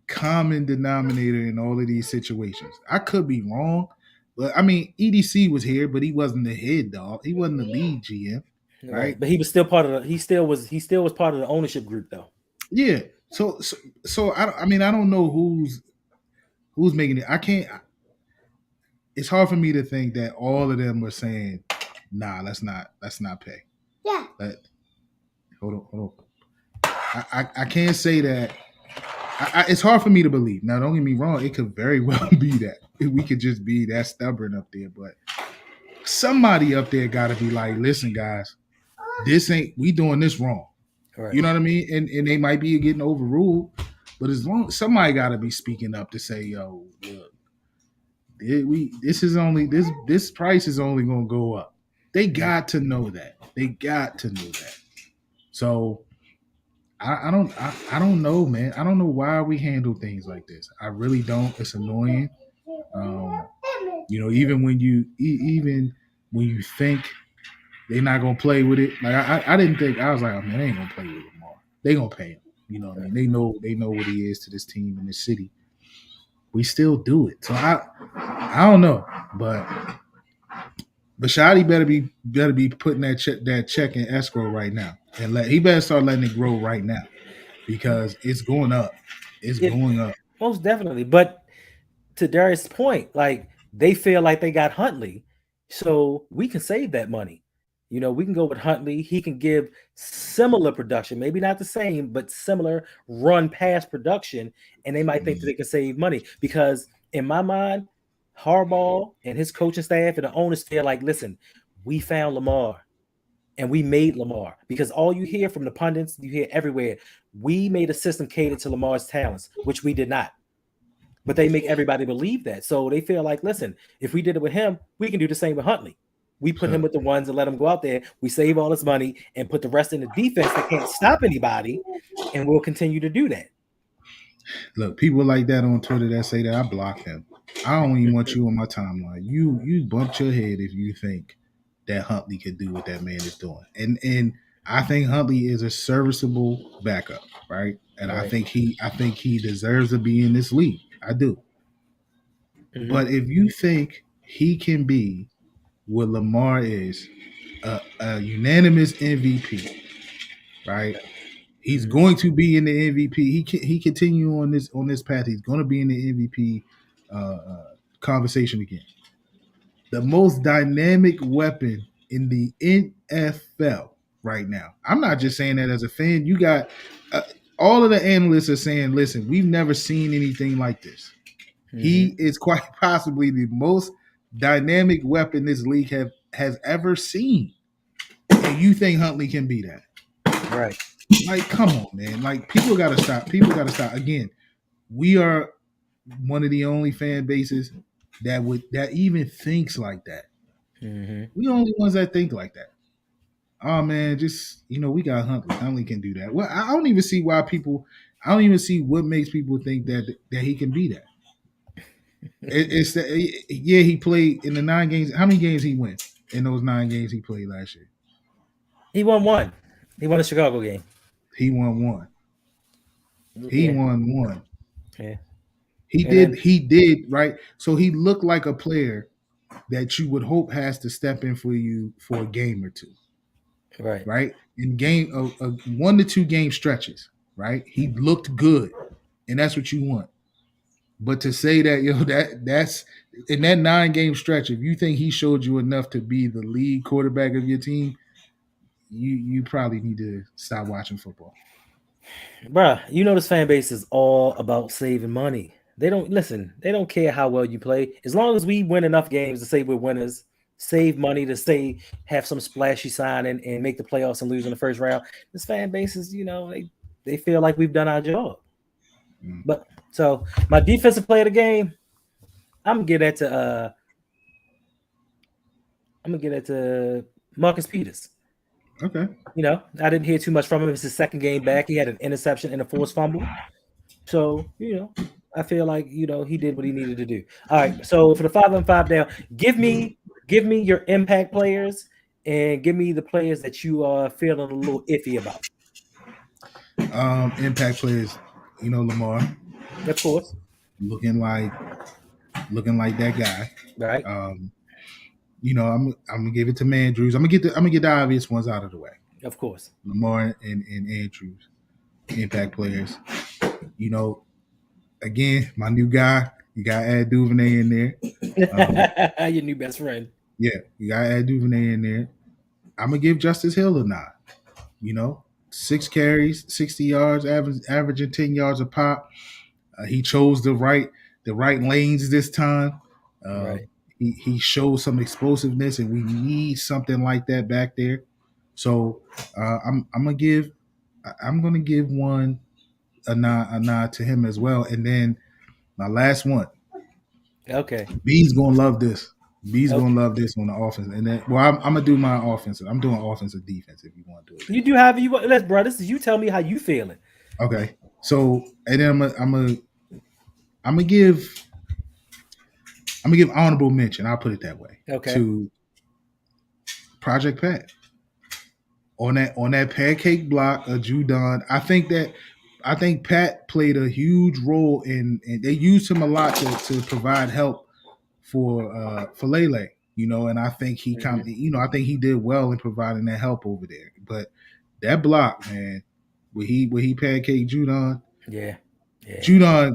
common denominator in all of these situations. I could be wrong, but I mean, EDC was here, but he wasn't the head dog. He wasn't the lead GM, right? But he was still part of he still was part of the ownership group, though. Yeah. So I mean, I don't know who's making it. I can't. It's hard for me to think that all of them were saying, "Nah, let's not pay." Yeah. Hold on. I can't say that. It's hard for me to believe. Now, don't get me wrong. It could very well be that we could just be that stubborn up there, but somebody up there got to be like, "Listen, guys, we doing this wrong." Right. You know what I mean? And they might be getting overruled, but as long somebody got to be speaking up to say, "Yo, look, this price is only going to go up." They got to know that. So I don't know, man. I don't know why we handle things like this. I really don't. It's annoying. Even when you think they're not gonna play with it. Like I didn't think. I was like, oh man, they ain't gonna play with Lamar. They gonna pay him. You know what I mean? They know what he is to this team and this city. We still do it. So I don't know, but Shadi better be putting that check in escrow right now, and he better start letting it grow right now, because it's going up. It's going up. Most definitely. But to Darius' point, like, they feel like they got Huntley, so we can save that money. We can go with Huntley. He can give similar production, maybe not the same, but similar run pass production, and they might think that they can save money. Because in my mind, Harbaugh and his coaching staff and the owners feel like, listen, we found Lamar and we made Lamar. Because all you hear from the pundits, you hear everywhere, we made a system catered to Lamar's talents, which we did not. But they make everybody believe that. So they feel like, listen, if we did it with him, we can do the same with Huntley. We put him with the ones and let him go out there. We save all this money and put the rest in the defense that can't stop anybody, and we'll continue to do that. Look, people like that on Twitter that say that, I block them. I don't even want you on my timeline. You bumped your head if you think that Huntley could do what that man is doing. And I think Huntley is a serviceable backup, right? And right. I think he deserves to be in this league. I do. Mm-hmm. But if you think he can be what Lamar is, a unanimous MVP, right? He's going to be in the MVP. He continue on this path. He's going to be in the MVP conversation again. The most dynamic weapon in the NFL right now. I'm not just saying that as a fan. You got all of the analysts are saying, listen, we've never seen anything like this. Mm-hmm. He is quite possibly the most dynamic weapon this league has ever seen. And you think Huntley can be that? Right. Like, come on, man. Like, people got to stop. Again, we are one of the only fan bases that even thinks like that. Mm-hmm. We the only ones that think like that. Oh man, just we got Huntley. Huntley can do that. Well, I don't even see what makes people think that he can be that. It's that, yeah, he played in the 9 games. How many games he win in those 9 games he played last year? He won 1. He won the Chicago game. He won 1. He won 1. Yeah. He did, right? So he looked like a player that you would hope has to step in for you for a game or two. Right. Right? In game 1 to 2 game stretches, right? He looked good. And that's what you want. But to say that, that's in that 9-game stretch, if you think he showed you enough to be the lead quarterback of your team, you probably need to stop watching football. Bruh, this fan base is all about saving money. They don't care how well you play. As long as we win enough games to say we're winners, save money to have some splashy sign and make the playoffs and lose in the first round. This fan base is, they feel like we've done our job. But so my defensive player of the game, I'm gonna get that to Marcus Peters. Okay. I didn't hear too much from him. It's his second game back. He had an interception and a forced fumble. So, I feel like, he did what he needed to do. All right. So for the 5-on-5 down, give me your impact players and give me the players that you are feeling a little iffy about. Impact players, Lamar. Of course. Looking like that guy. Right. I'm gonna give it to Andrews. I'm gonna get the obvious ones out of the way. Of course. Lamar and Andrews, impact players. Again, my new guy. You gotta add Duvernay in there. Your new best friend. Yeah, you gotta add Duvernay in there. I'm gonna give Justice Hill a nod. 6 carries, 60 yards, averaging 10 yards a pop. He chose the right lanes this time. Right. He showed some explosiveness, and we need something like that back there. So I'm gonna give one a nod to him as well. And then my last one. Okay. B's gonna love this. B's gonna love this on the offense. And then I'm gonna do my offensive. I'm doing offensive defense if you want to do it. You do however you want. Let's, bro. This is you tell me how you feeling. Okay. So and then I'm gonna give honorable mention. I'll put it that way. Okay. To Project Pat on that pancake block of Judon. I think Pat played a huge role and they used him a lot to provide help for Lele. And I think he I think he did well in providing that help over there. But that block, man, where he pancaked Judon. Yeah. Judon,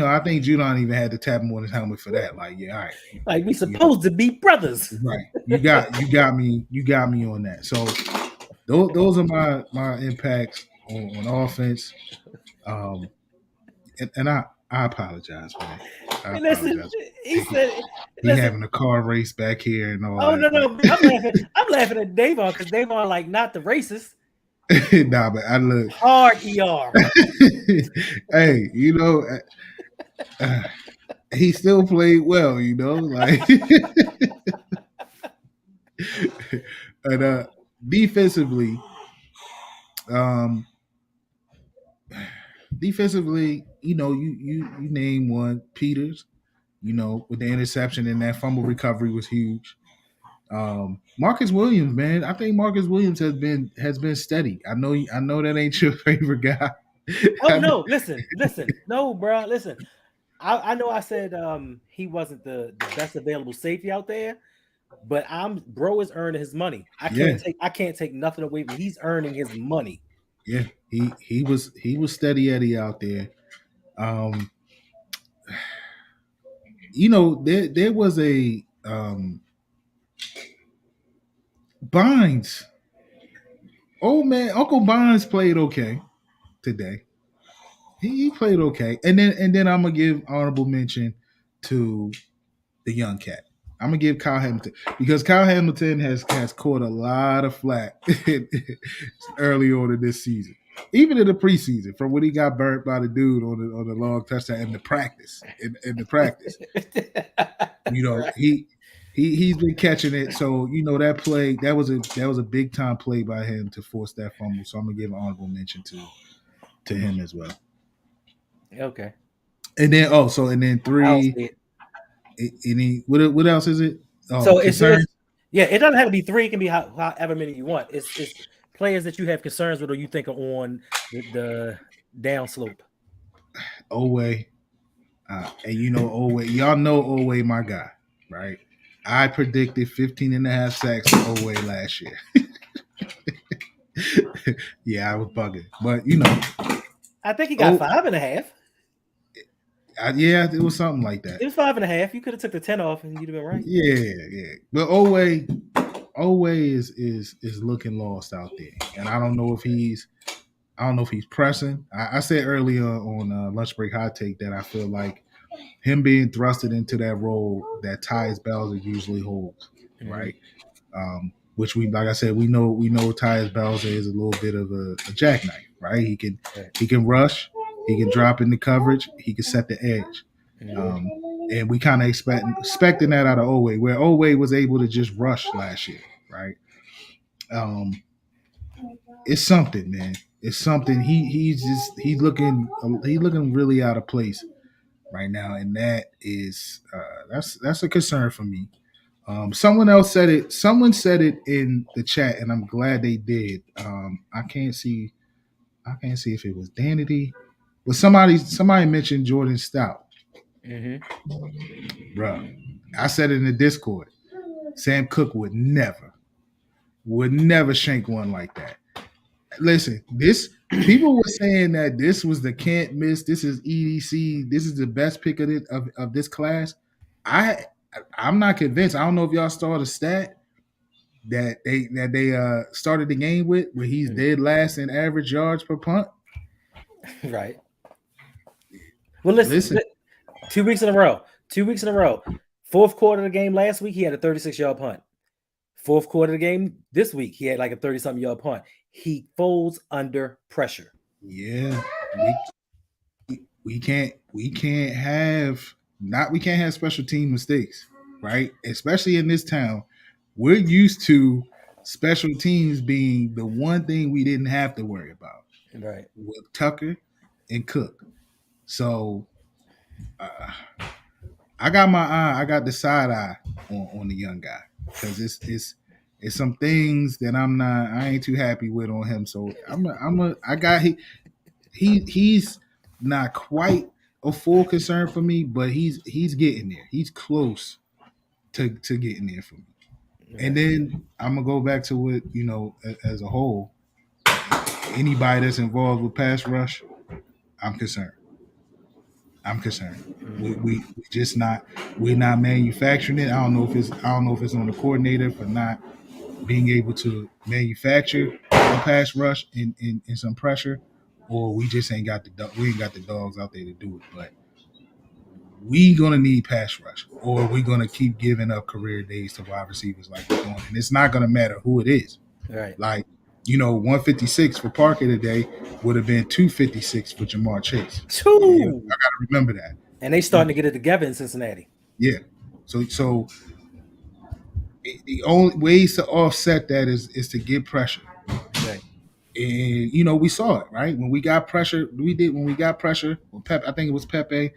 I think Judon even had to tap him on his helmet for that. Like, yeah, all right. Like we supposed to be brothers. Right. You got me on that. So those are my impacts on offense. And I apologize, man. He said having a car race back here and all. Oh, that. No. I'm laughing at Davon because Davon like not the racist. Nah, but I look hard ER. Hey, he still played well, like. And defensively, you name one, Peters, with the interception and that fumble recovery was huge. Marcus Williams, man, I think Marcus Williams has been steady. I know that ain't your favorite guy. Oh no, listen, no, bro, listen. I know I said he wasn't the best available safety out there, but bro is earning his money. I can't take nothing away from. He's earning his money. Yeah, he was steady Eddie out there. There was a Bynes. Oh man, Uncle Bynes played okay today. He played okay. And then I'm gonna give honorable mention to the young cat. I'm gonna give Kyle Hamilton because Kyle Hamilton has caught a lot of flack early on in this season. Even in the preseason, from when he got burnt by the dude on the long touchdown in the practice. He's been catching it, so that play that was a big time play by him to force that fumble. So I'm gonna give an honorable mention to him as well. Okay. And then 3. What else is it? So it's just, it doesn't have to be 3. It can be however many you want. It's players that you have concerns with or you think are on the down slope. Oweh, and Oweh. Y'all know Oweh, my guy, right? I predicted 15.5 sacks for Oweh last year. Yeah, I was bugging. But, I think he got 5.5. Yeah, it was something like that. It was 5.5. You could have took the 10 off and you'd have been right. Yeah. But Oweh is looking lost out there, and I don't know if he's pressing. I said earlier on Lunch Break Hot Take that I feel like him being thrusted into that role that Tyus Bowser usually holds, right? Which like I said, we know Tyus Bowser is a little bit of a jackknife, right? He can rush, he can drop into coverage, he can set the edge. And we kind of expecting that out of Oweh, where Oweh was able to just rush last year, right? It's something, man. It's something. He's looking really out of place right now, and that is that's a concern for me. Someone else said it. Someone said it in the chat, and I'm glad they did. I can't see if it was Danity, but somebody mentioned Jordan Stout. Bro, I said it in the Discord. Sam Cook would never shank one like that. Listen, people were saying that this was the can't miss. This is EDC. This is the best pick of this class. I'm not convinced. I don't know if y'all saw the stat that they started the game with, where he's dead last in average yards per punt. Right. Well, listen. 2 weeks in a row. 2 weeks in a row. Fourth quarter of the game last week, he had a 36-yard punt. Fourth quarter of the game this week, he had like a 30-something yard punt. He folds under pressure. Yeah, we can't have special team mistakes, right? Especially in this town, we're used to special teams being the one thing we didn't have to worry about, right? With Tucker and Cook. So I got the side eye on the young guy, because it's some things that I ain't too happy with on him. So he's not quite a full concern for me, but he's getting there. He's close to getting there for me. And then I'm gonna go back to what, as a whole, anybody that's involved with pass rush, I'm concerned. We're not manufacturing it. I don't know if it's on the coordinator for not being able to manufacture a pass rush in some pressure, or we just ain't got the dogs out there to do it. But we gonna need pass rush, or we're gonna keep giving up career days to wide receivers like we're doing, and it's not gonna matter who it is. Right. Like, 156 for Parker today would have been 256 for Jamar Chase. I gotta remember that. And they starting to get it together in Cincinnati. Yeah. So the only ways to offset that is to get pressure. Right. And we saw it, right? When we got pressure, with Pep, I think it was Pepe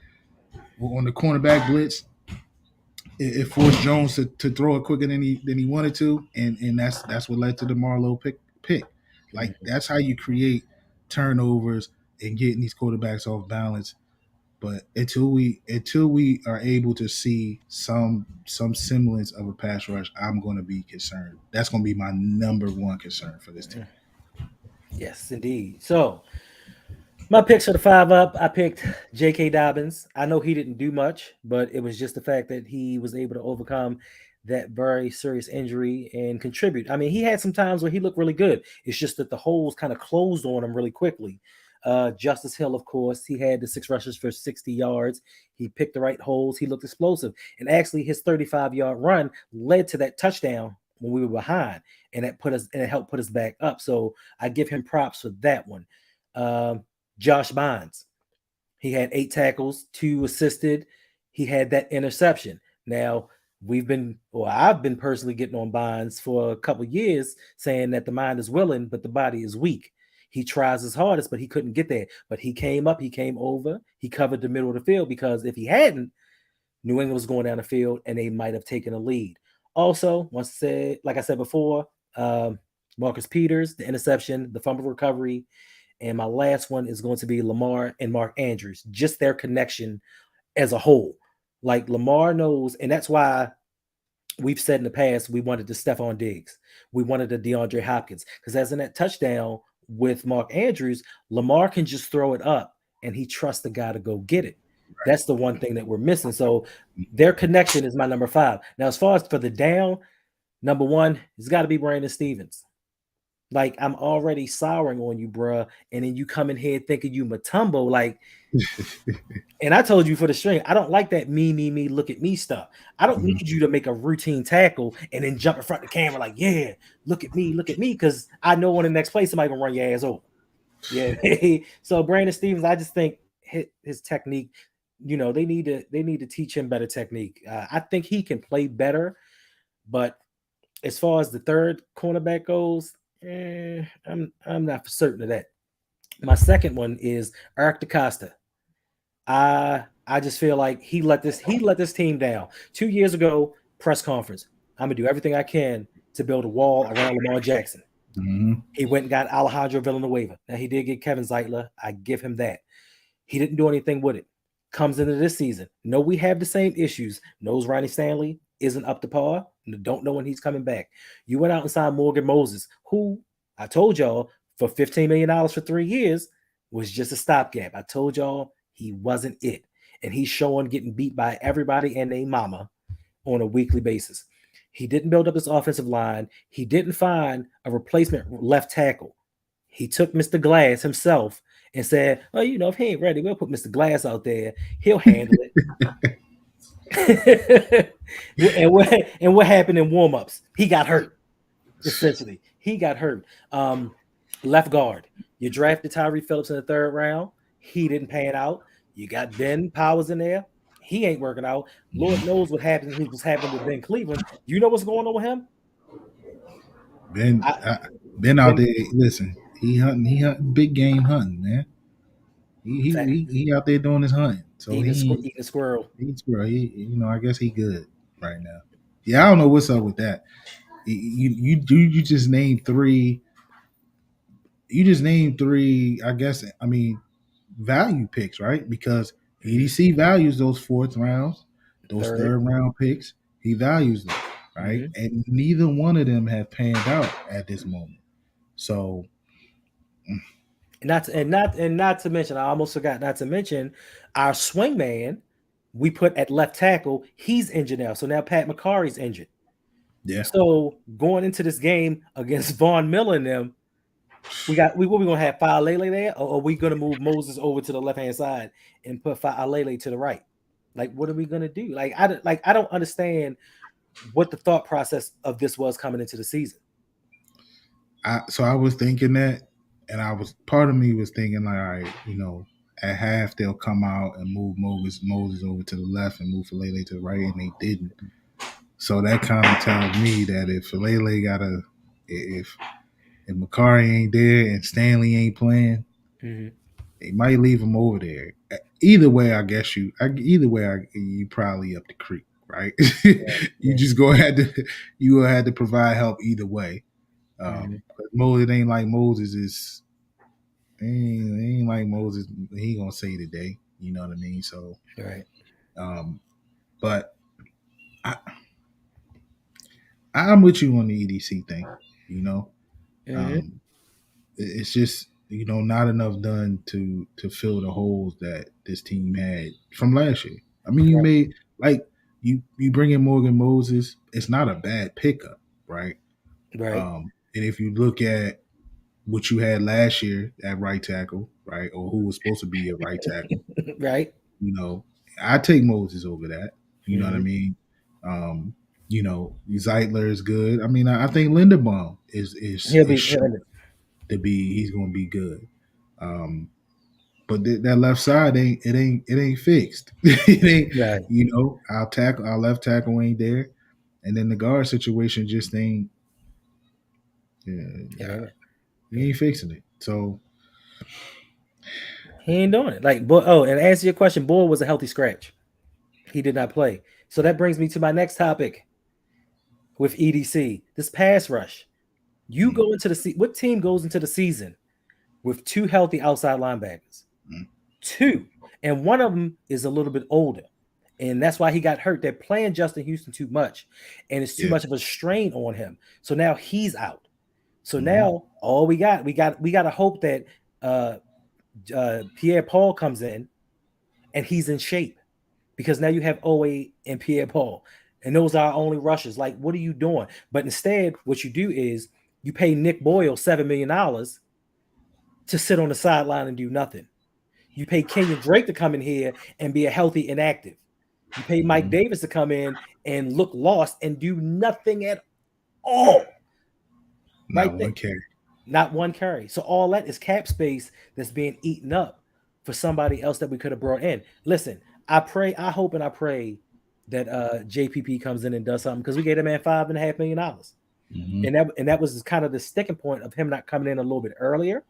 on the cornerback blitz. It forced Jones to throw it quicker than he wanted to, and that's what led to the Marlowe pick. Like, that's how you create turnovers and getting these quarterbacks off balance. But until we are able to see some semblance of a pass rush, I'm going to be concerned. That's going to be my number one concern for this team. Yes, indeed. So my picks for the 5-up, I picked J.K. Dobbins. I know he didn't do much, but it was just the fact that he was able to overcome that very serious injury and contribute. I mean, he had some times where he looked really good. It's just that the holes kind of closed on him really quickly. Justice Hill, of course, he had the 6 rushes for 60 yards. He picked the right holes. He looked explosive. And actually, his 35-yard run led to that touchdown when we were behind, and it helped put us back up. So I give him props for that one. Josh Bynes, he had 8 tackles, 2 assisted. He had that interception. Now, I've been personally getting on Bynes for a couple of years, saying that the mind is willing, but the body is weak. He tries his hardest, but he couldn't get there. But he came up, he came over, he covered the middle of the field, because if he hadn't, New England was going down the field and they might have taken a lead. Also, like I said before, Marcus Peters, the interception, the fumble recovery, and my last one is going to be Lamar and Mark Andrews, just their connection as a whole. Like, Lamar knows, and that's why we've said in the past we wanted the Stephon Diggs. We wanted the DeAndre Hopkins, because as in that touchdown with Mark Andrews, Lamar can just throw it up and he trusts the guy to go get it. That's the one thing that we're missing. So their connection is my number 5. Now, as far as for the down, number 1, it's got to be Brandon Stevens. Like, I'm already souring on you, bruh. And then you come in here thinking you Matumbo. Like, and I told you for the string, I don't like that me, look at me stuff. I don't need you to make a routine tackle and then jump in front of the camera like, yeah, look at me, because I know on the next play somebody gonna run your ass over. Yeah. So Brandon Stevens, I just think his technique, they need to teach him better technique. I think he can play better, but as far as the third cornerback goes, I'm not for certain of that. My second one is Eric DeCosta. I just feel like he let this team down. 2 years ago, press conference, I'm gonna do everything I can to build a wall around Lamar Jackson. He went and got Alejandro Villanueva. Now he did get Kevin Zeitler. I give him that. He didn't do anything with it. Comes into this season. No, we have the same issues. Knows Ronnie Stanley isn't up to par. Don't know when he's coming back. You went out and signed Morgan Moses, who I told y'all for $15 million for 3 years was just a stopgap. I told y'all he wasn't it. And he's showing getting beat by everybody and their mama on a weekly basis. He didn't build up his offensive line. He didn't find a replacement left tackle. He took Mr. Glass himself and said, well, if he ain't ready, we'll put Mr. Glass out there. He'll handle it. and what happened in warmups? He got hurt. Essentially, he got hurt. Left guard. You drafted Tyree Phillips in the 3rd round. He didn't pan out. You got Ben Powers in there. He ain't working out. Lord knows what happened. Was happening with Ben Cleveland. You know what's going on with him? Ben out there. Listen, he hunting big game hunting, man. He out there doing his hunting. So eating a squirrel. Eating squirrel. I guess he good right now. Yeah, I don't know what's up with that. You just named 3. You just named 3. I guess. I mean, value picks, right? Because EDC values those 4th rounds, those 3rd round picks. He values them, right? And neither one of them have panned out at this moment. So, not to mention, I almost forgot not to mention our swing man we put at left tackle. He's injured now, so now Pat McCarry's injured. Yeah. So going into this game against Von Miller and them, we gonna have Fa'alele there, or are we gonna move Moses over to the left hand side and put Fa'alele to the right? Like, what are we gonna do? I don't understand what the thought process of this was coming into the season. So I was thinking that, and part of me was thinking like, all right, at half they'll come out and move Moses over to the left and move Fa'alele to the right, and they didn't. So that kind of tells me that if Fa'alele if McCarry ain't there and Stanley ain't playing, they might leave him over there. Either way, I guess you probably up the creek, right? You just go ahead to provide help either way. Moses ain't like Moses is. Ain't like Moses. He gonna say today. You know what I mean? So right. But I'm with you on the EDC thing. It's just not enough done to fill the holes that this team had from last year. I mean, you made you bring in Morgan Moses. It's not a bad pickup, right? Right. And if you look at what you had last year at right tackle, right, or who was supposed to be your right tackle, right? I take Moses over that. You know what I mean? Zeitler is good. I mean, I think Linderbaum is he's going to be good. But that left side ain't fixed. It ain't. Right. Our left tackle ain't there, and then the guard situation just ain't. He ain't fixing it. So he ain't doing it. And answer your question, Boyd was a healthy scratch. He did not play. So that brings me to my next topic with EDC, this pass rush. You go into what team goes into the season with 2 healthy outside linebackers? 2. And one of them is a little bit older. And that's why he got hurt. They're playing Justin Houston too much. And it's too much of a strain on him. So now he's out. So now all we got to hope that Pierre Paul comes in and he's in shape because now you have Owe and Pierre-Paul, and those are our only rushers. Like, what are you doing? But instead, what you do is you pay Nick Boyle $7 million to sit on the sideline and do nothing. You pay Kenyon Drake to come in here and be a healthy inactive. You pay Mike Davis to come in and look lost and do nothing at all. Not one carry. Not one carry. So all that is cap space that's being eaten up for somebody else that we could have brought in. Listen, I hope and I pray that JPP comes in and does something, because we gave that man $5.5 million. And that was kind of the sticking point of him not coming in a little bit earlier.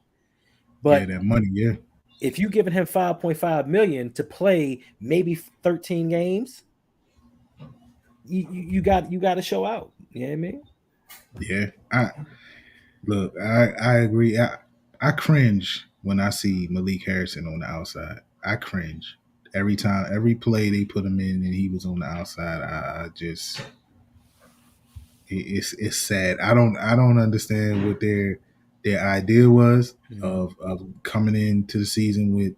But that money, if you giving him $5.5 million to play maybe 13 games, you got to show out. You know what I mean? Yeah. I agree. I cringe when I see Malik Harrison on the outside. I cringe every time, every play they put him in and he was on the outside. I just, it's sad. I don't understand what their idea was of coming into the season with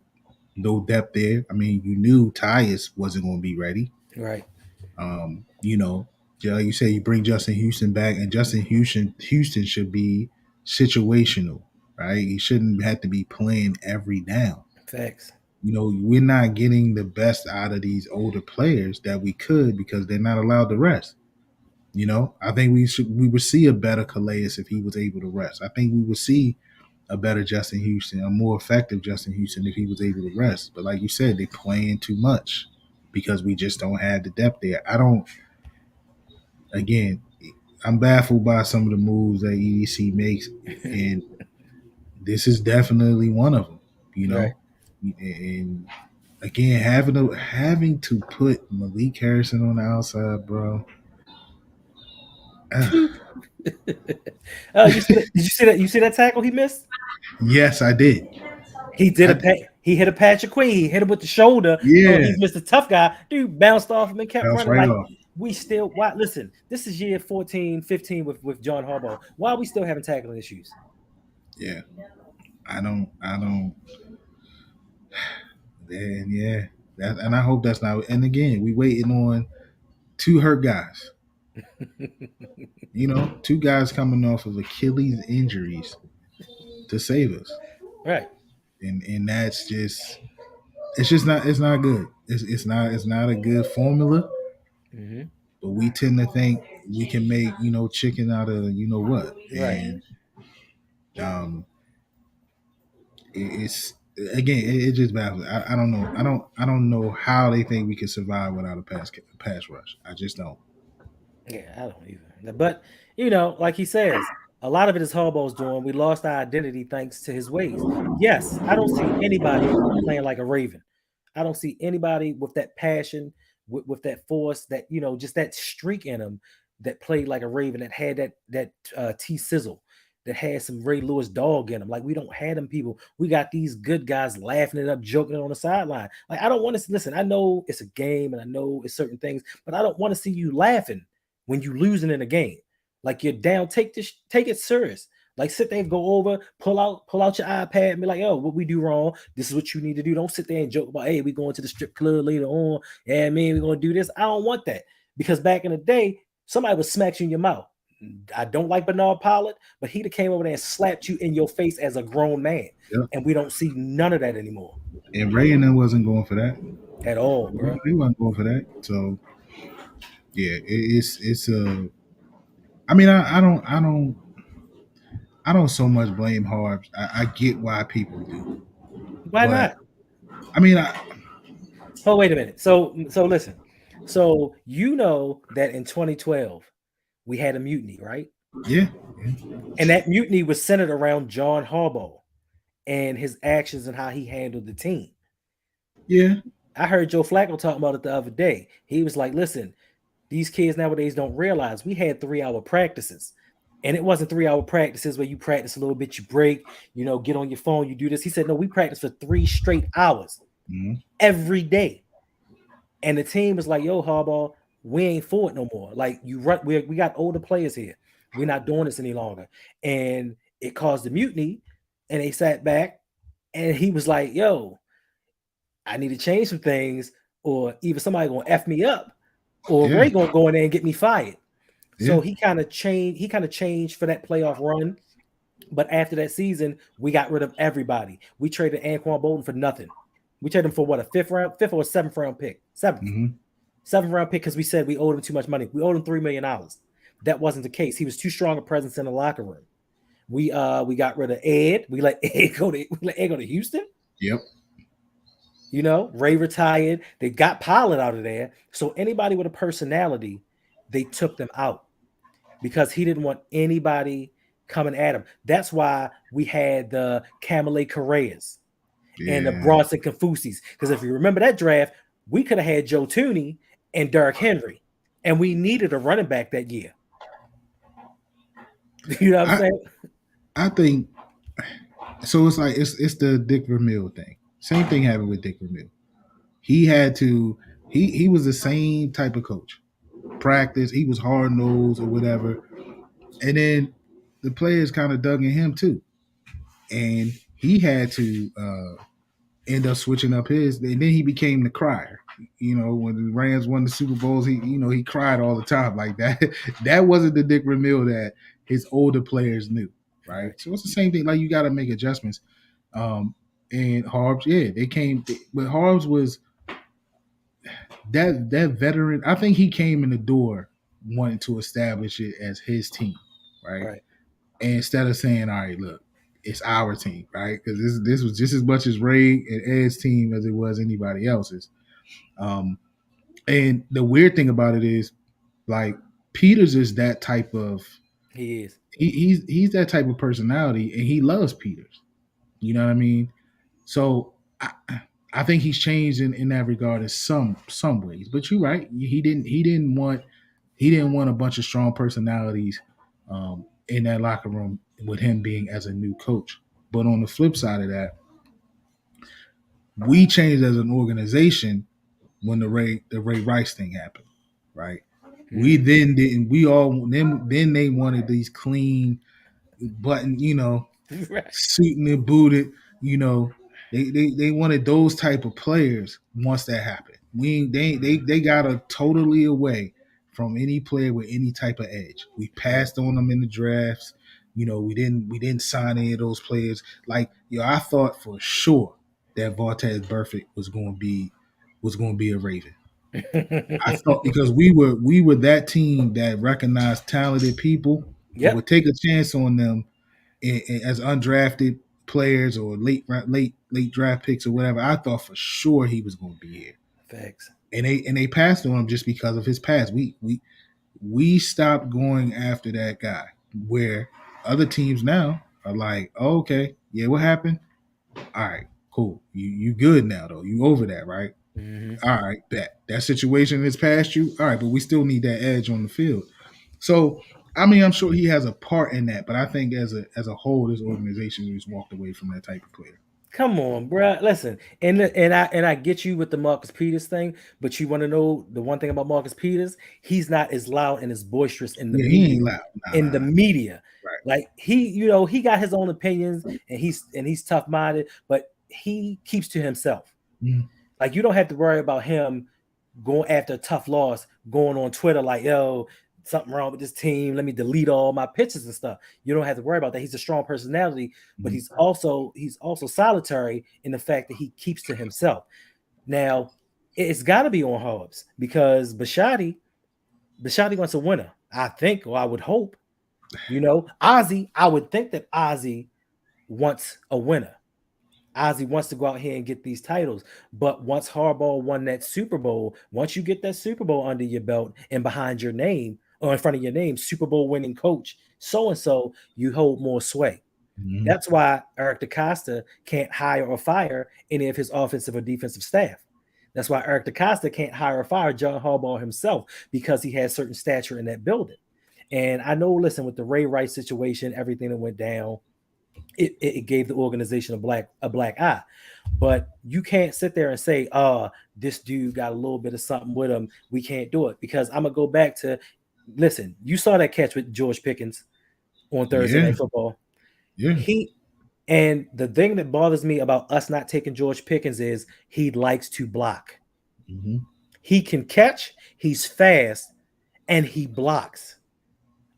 no depth there. I mean, you knew Tyus wasn't going to be ready, right? You know, like you say, you bring Justin Houston back, and Justin Houston should be situational, right? He shouldn't have to be playing every down. Facts. You know, we're not getting the best out of these older players that we could because they're not allowed to rest. You know, I think we would see a better Calais if he was able to rest. I think we would see a better Justin Houston, a more effective Justin Houston if he was able to rest. But like you said, they're playing too much because we just don't have the depth there. I'm baffled by some of the moves that EDC makes, and this is definitely one of them, you know. Right. And again, having to put Malik Harrison on the outside, bro. Did you see that? You see that tackle he missed? Yes, I did. He did he hit a Patrick Queen. He hit him with the shoulder. Yeah, he missed a tough guy. Dude bounced off him and kept running. Right like, off. We still listen. This is year 14, 15 with John Harbaugh. Why are we still having tackling issues? Yeah, I don't. And I hope that's not. And again, we waiting on 2 hurt guys. You know, 2 guys coming off of Achilles injuries to save us. Right. And that's just, it's not good. It's not a good formula. Mm-hmm. But we tend to think we can make, you know, chicken out of you know what. Right. And it's again, it just baffles. I don't know. I don't know how they think we can survive without a pass rush. I just don't. Yeah, I don't either. But you know, like he says, a lot of it is Harbaugh's doing. We lost our identity thanks to his ways. Yes, I don't see anybody playing like a Raven. I don't see anybody with that passion, with that force, that, you know, just that streak in them, that played like a Raven, that had that T sizzle, that had some Ray Lewis dog in them. Like, we don't have them people. We got these good guys laughing it up, joking it on the sideline. Like, I don't want to listen. I know it's a game and I know it's certain things, but I don't want to see you laughing when you losing in a game. Like, you're down, take it serious. Like, sit there and go over, pull out your iPad and be like, "Oh, what we do wrong? This is what you need to do." Don't sit there and joke about, "Hey, we going to the strip club later on. Yeah, man, we're going to do this." I don't want that, because back in the day, somebody would smack you in your mouth. I don't like Bernard Pollard, but he came over there and slapped you in your face as a grown man. Yep. And we don't see none of that anymore. And Ray and them wasn't going for that at all, bro. They wasn't going for that. So yeah, it's I mean, I don't so much blame Harbs. I get why people do. Why not? I mean, oh, wait a minute. So listen. So you know that in 2012 we had a mutiny, right? Yeah. And that mutiny was centered around John Harbaugh and his actions and how he handled the team. Yeah. I heard Joe Flacco talking about it the other day. He was like, "Listen, these kids nowadays don't realize we had 3-hour practices. And it wasn't 3-hour practices where you practice a little bit, you break, you know, get on your phone, you do this." He said, "No, we practice for 3 straight hours every day." And the team was like, "Yo, Harbaugh, we ain't for it no more. Like, you run, we got older players here. We're not doing this any longer." And it caused a mutiny. And they sat back and he was like, "Yo, I need to change some things, or either somebody gonna F me up, or Ray gonna go in there and get me fired. So he kind of changed for that playoff run. But after that season, we got rid of everybody. We traded Anquan Bolden for nothing. We traded him for what, a fifth or seventh round pick? Seventh round pick, because we said we owed him too much money. We owed him $3 million. That wasn't the case. He was too strong a presence in the locker room. We got rid of Ed. We let Ed go to Houston. Yep. You know, Ray retired. They got Pollard out of there. So anybody with a personality, they took them out because he didn't want anybody coming at him. That's why we had the Camille Correas and the Bronson Confucis. Because if you remember that draft, we could have had Joe Tooney and Derrick Henry, and we needed a running back that year. You know what I'm saying? I think so. It's like it's the Dick Vermeil thing. Same thing happened with Dick Vermeil. He had to. He was the same type of coach. Practice. He was hard nosed or whatever, and then the players kind of dug in him too, and he had to end up switching up his. And then he became the crier. You know, when the Rams won the Super Bowls, he cried all the time like that. That wasn't the Dick Vermeil that his older players knew, right? So it's the same thing. Like, you got to make adjustments. And Harbs, they came, but Harbs was that veteran. I think he came in the door wanting to establish it as his team, right? And instead of saying, all right, look, it's our team, right? Because this was just as much as Ray and Ed's team as it was anybody else's. And the weird thing about it is, like, Peters is that type of. He is. He's that type of personality, and he loves Peters. You know what I mean? So I think he's changed in that regard in some ways. But you're right. He didn't want a bunch of strong personalities in that locker room with him being as a new coach. But on the flip side of that, we changed as an organization when the Ray Rice thing happened, right? Mm-hmm. We then didn't. We all then they wanted these clean button, suited and booted, They wanted those type of players once that happened. They got us totally away from any player with any type of edge. We passed on them in the drafts. We didn't sign any of those players. Like, I thought for sure that Vontaze Burfict was going to be a Raven. I thought, because we were that team that recognized talented people and would take a chance on them as undrafted players or late draft picks or whatever. I thought for sure he was going to be here. Thanks. And they passed on him just because of his past. We stopped going after that guy, where other teams now are like, oh, okay, yeah, what happened? All right, cool. You good now though. You over that, right? Mm-hmm. All right, that situation is past you. All right, but we still need that edge on the field. So, I mean, I'm sure he has a part in that, but I think as a whole, this organization just walked away from that type of player. Come on, bro. Listen, and I get you with the Marcus Peters thing, but you want to know the one thing about Marcus Peters? He's not as loud and as boisterous in the media. He ain't loud. In the media, right? Like, he got his own opinions, and he's tough minded, but he keeps to himself. Mm-hmm. Like, you don't have to worry about him going after a tough loss, going on Twitter like, yo, something wrong with this team, let me delete all my pictures and stuff. You don't have to worry about that. He's a strong personality, but he's also solitary in the fact that he keeps to himself. Now, it's got to be on Hobbs, because Bisciotti wants a winner, I think, or I would hope. Ozzie, I would think that Ozzie wants a winner. Ozzie wants to go out here and get these titles, but once Harbaugh won that Super Bowl, once you get that Super Bowl under your belt and behind your name, or in front of your name, Super Bowl winning coach, so-and-so, you hold more sway. Mm-hmm. That's why Eric DeCosta can't hire or fire any of his offensive or defensive staff. That's why Eric DeCosta can't hire or fire John Harbaugh himself, because he has certain stature in that building. And I know, listen, with the Ray Rice situation, everything that went down, it gave the organization a black eye. But you can't sit there and say, this dude got a little bit of something with him, we can't do it. Because I'm going to go back to, listen, you saw that catch with George Pickens on Thursday Night Football. Yeah. And the thing that bothers me about us not taking George Pickens is he likes to block. Mm-hmm. He can catch, he's fast, and he blocks.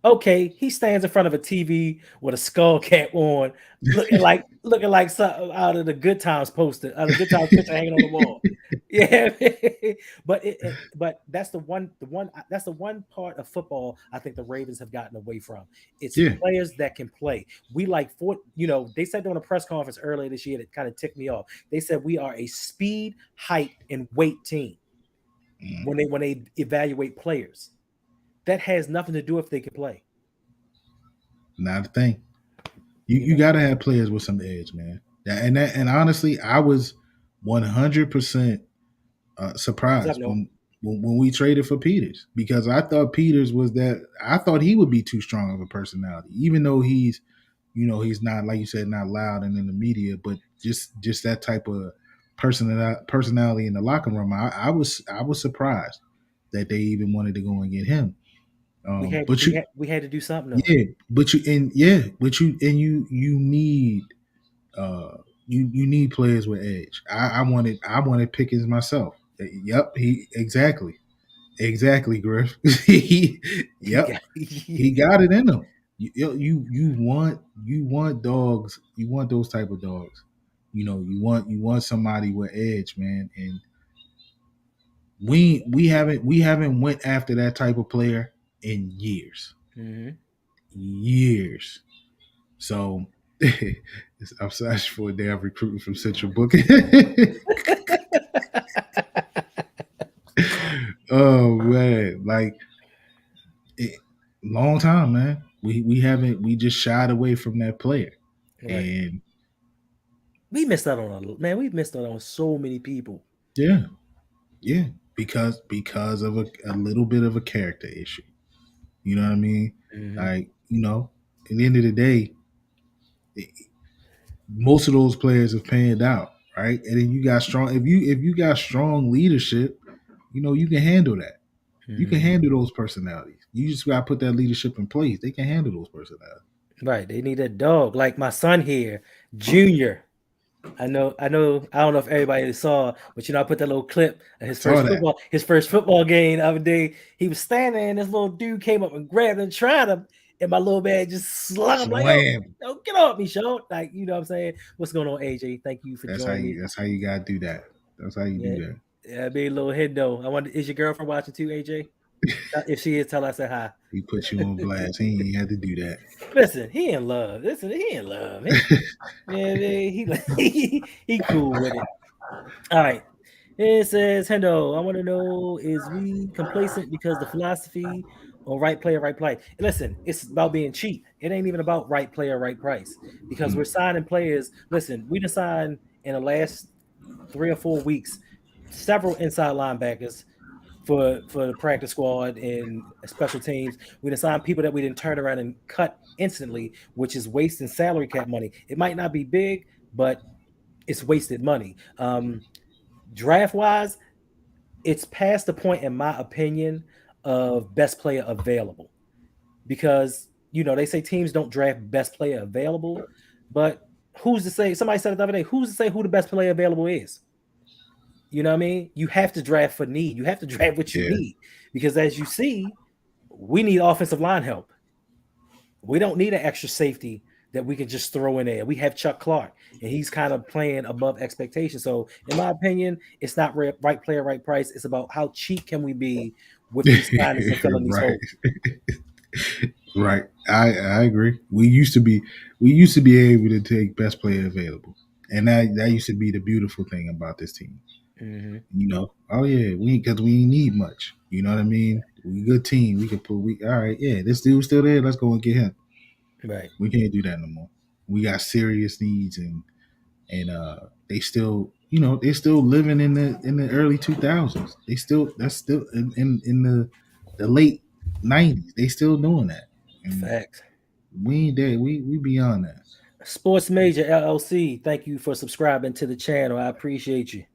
Okay, he stands in front of a TV with a skull cap on, looking like something out of the Good Times poster, out of the Good Times picture hanging on the wall. Yeah, but that's the one part of football I think the Ravens have gotten away from. It's players that can play. We they said on a press conference earlier this year that kind of ticked me off. They said we are a speed, height, and weight team when they evaluate players. That has nothing to do if they can play. Not a thing. You got to have players with some edge, man. And honestly, I was 100% surprised when we traded for Peters, because I thought Peters was that. I thought he would be too strong of a personality, even though he's not, like you said, not loud and in the media, but just that type of personality in the locker room. I was surprised that they even wanted to go and get him. We had to do something. Though. Yeah, but you need you need players with edge. I wanted Pickens myself. Yep, exactly, Griff. He got it in him. You want dogs. You want those type of dogs. You want somebody with edge, man. And we haven't went after that type of player in years. Mm-hmm. Years. So I'm searching for a damn recruiting from Central Booking. Oh man, long time, man. We just shied away from that player, right. And we missed out on so many people. Yeah, because of a little bit of a character issue. You know what I mean? Mm-hmm. At the end of the day, most of those players have panned out, right? And then you got strong. If you got strong leadership, you can handle that. Mm-hmm. You can handle those personalities. You just got to put that leadership in place. They can handle those personalities. Right. They need a dog like my son here, Junior. I don't know if everybody saw, but I put that little clip of his first football game the other day. He was standing and this little dude came up and grabbed him and tried him, and my little man just slammed him like, oh, get off me, Sean. Like, you know what I'm saying? What's going on, AJ? Thank you for joining me. That's how you gotta do that. That's how you do that. Yeah, be a little hit though. I wonder, is your girlfriend watching too, AJ? If she is, tell her I said hi. He put you on blast. He ain't had to do that. Listen, he in love. He cool with it. All right. It says, Hendo, I want to know, is we complacent because the philosophy on right player, right play? Listen, it's about being cheap. It ain't even about right player, right price, because we're signing players. Listen, we just signed in the last 3 or 4 weeks several inside linebackers for the practice squad and special teams. We assigned people that we didn't turn around and cut instantly, which is wasting salary cap money. It might not be big, but it's wasted money. Draft wise, it's past the point, in my opinion, of best player available, because they say teams don't draft best player available, but who's to say? Somebody said it the other day. Who's to say who the best player available is? You know what I mean? You have to draft for need. You have to draft what you need, because as you see, we need offensive line help. We don't need an extra safety that we can just throw in there. We have Chuck Clark, and he's kind of playing above expectations. So, in my opinion, it's not right player, right price. It's about how cheap can we be with these signings and filling these holes. Right. I agree. We used to be able to take best player available, and that used to be the beautiful thing about this team. Mm-hmm. Oh yeah, because we need much. You know what I mean? We a good team. We can all right, yeah, this dude's still there. Let's go and get him. Right. We can't do that no more. We got serious needs, and they still, they're still living in the early 2000s. That's still in the late 90s. They still doing that. And facts. We ain't there. We beyond that. Sports Major LLC, thank you for subscribing to the channel. I appreciate you.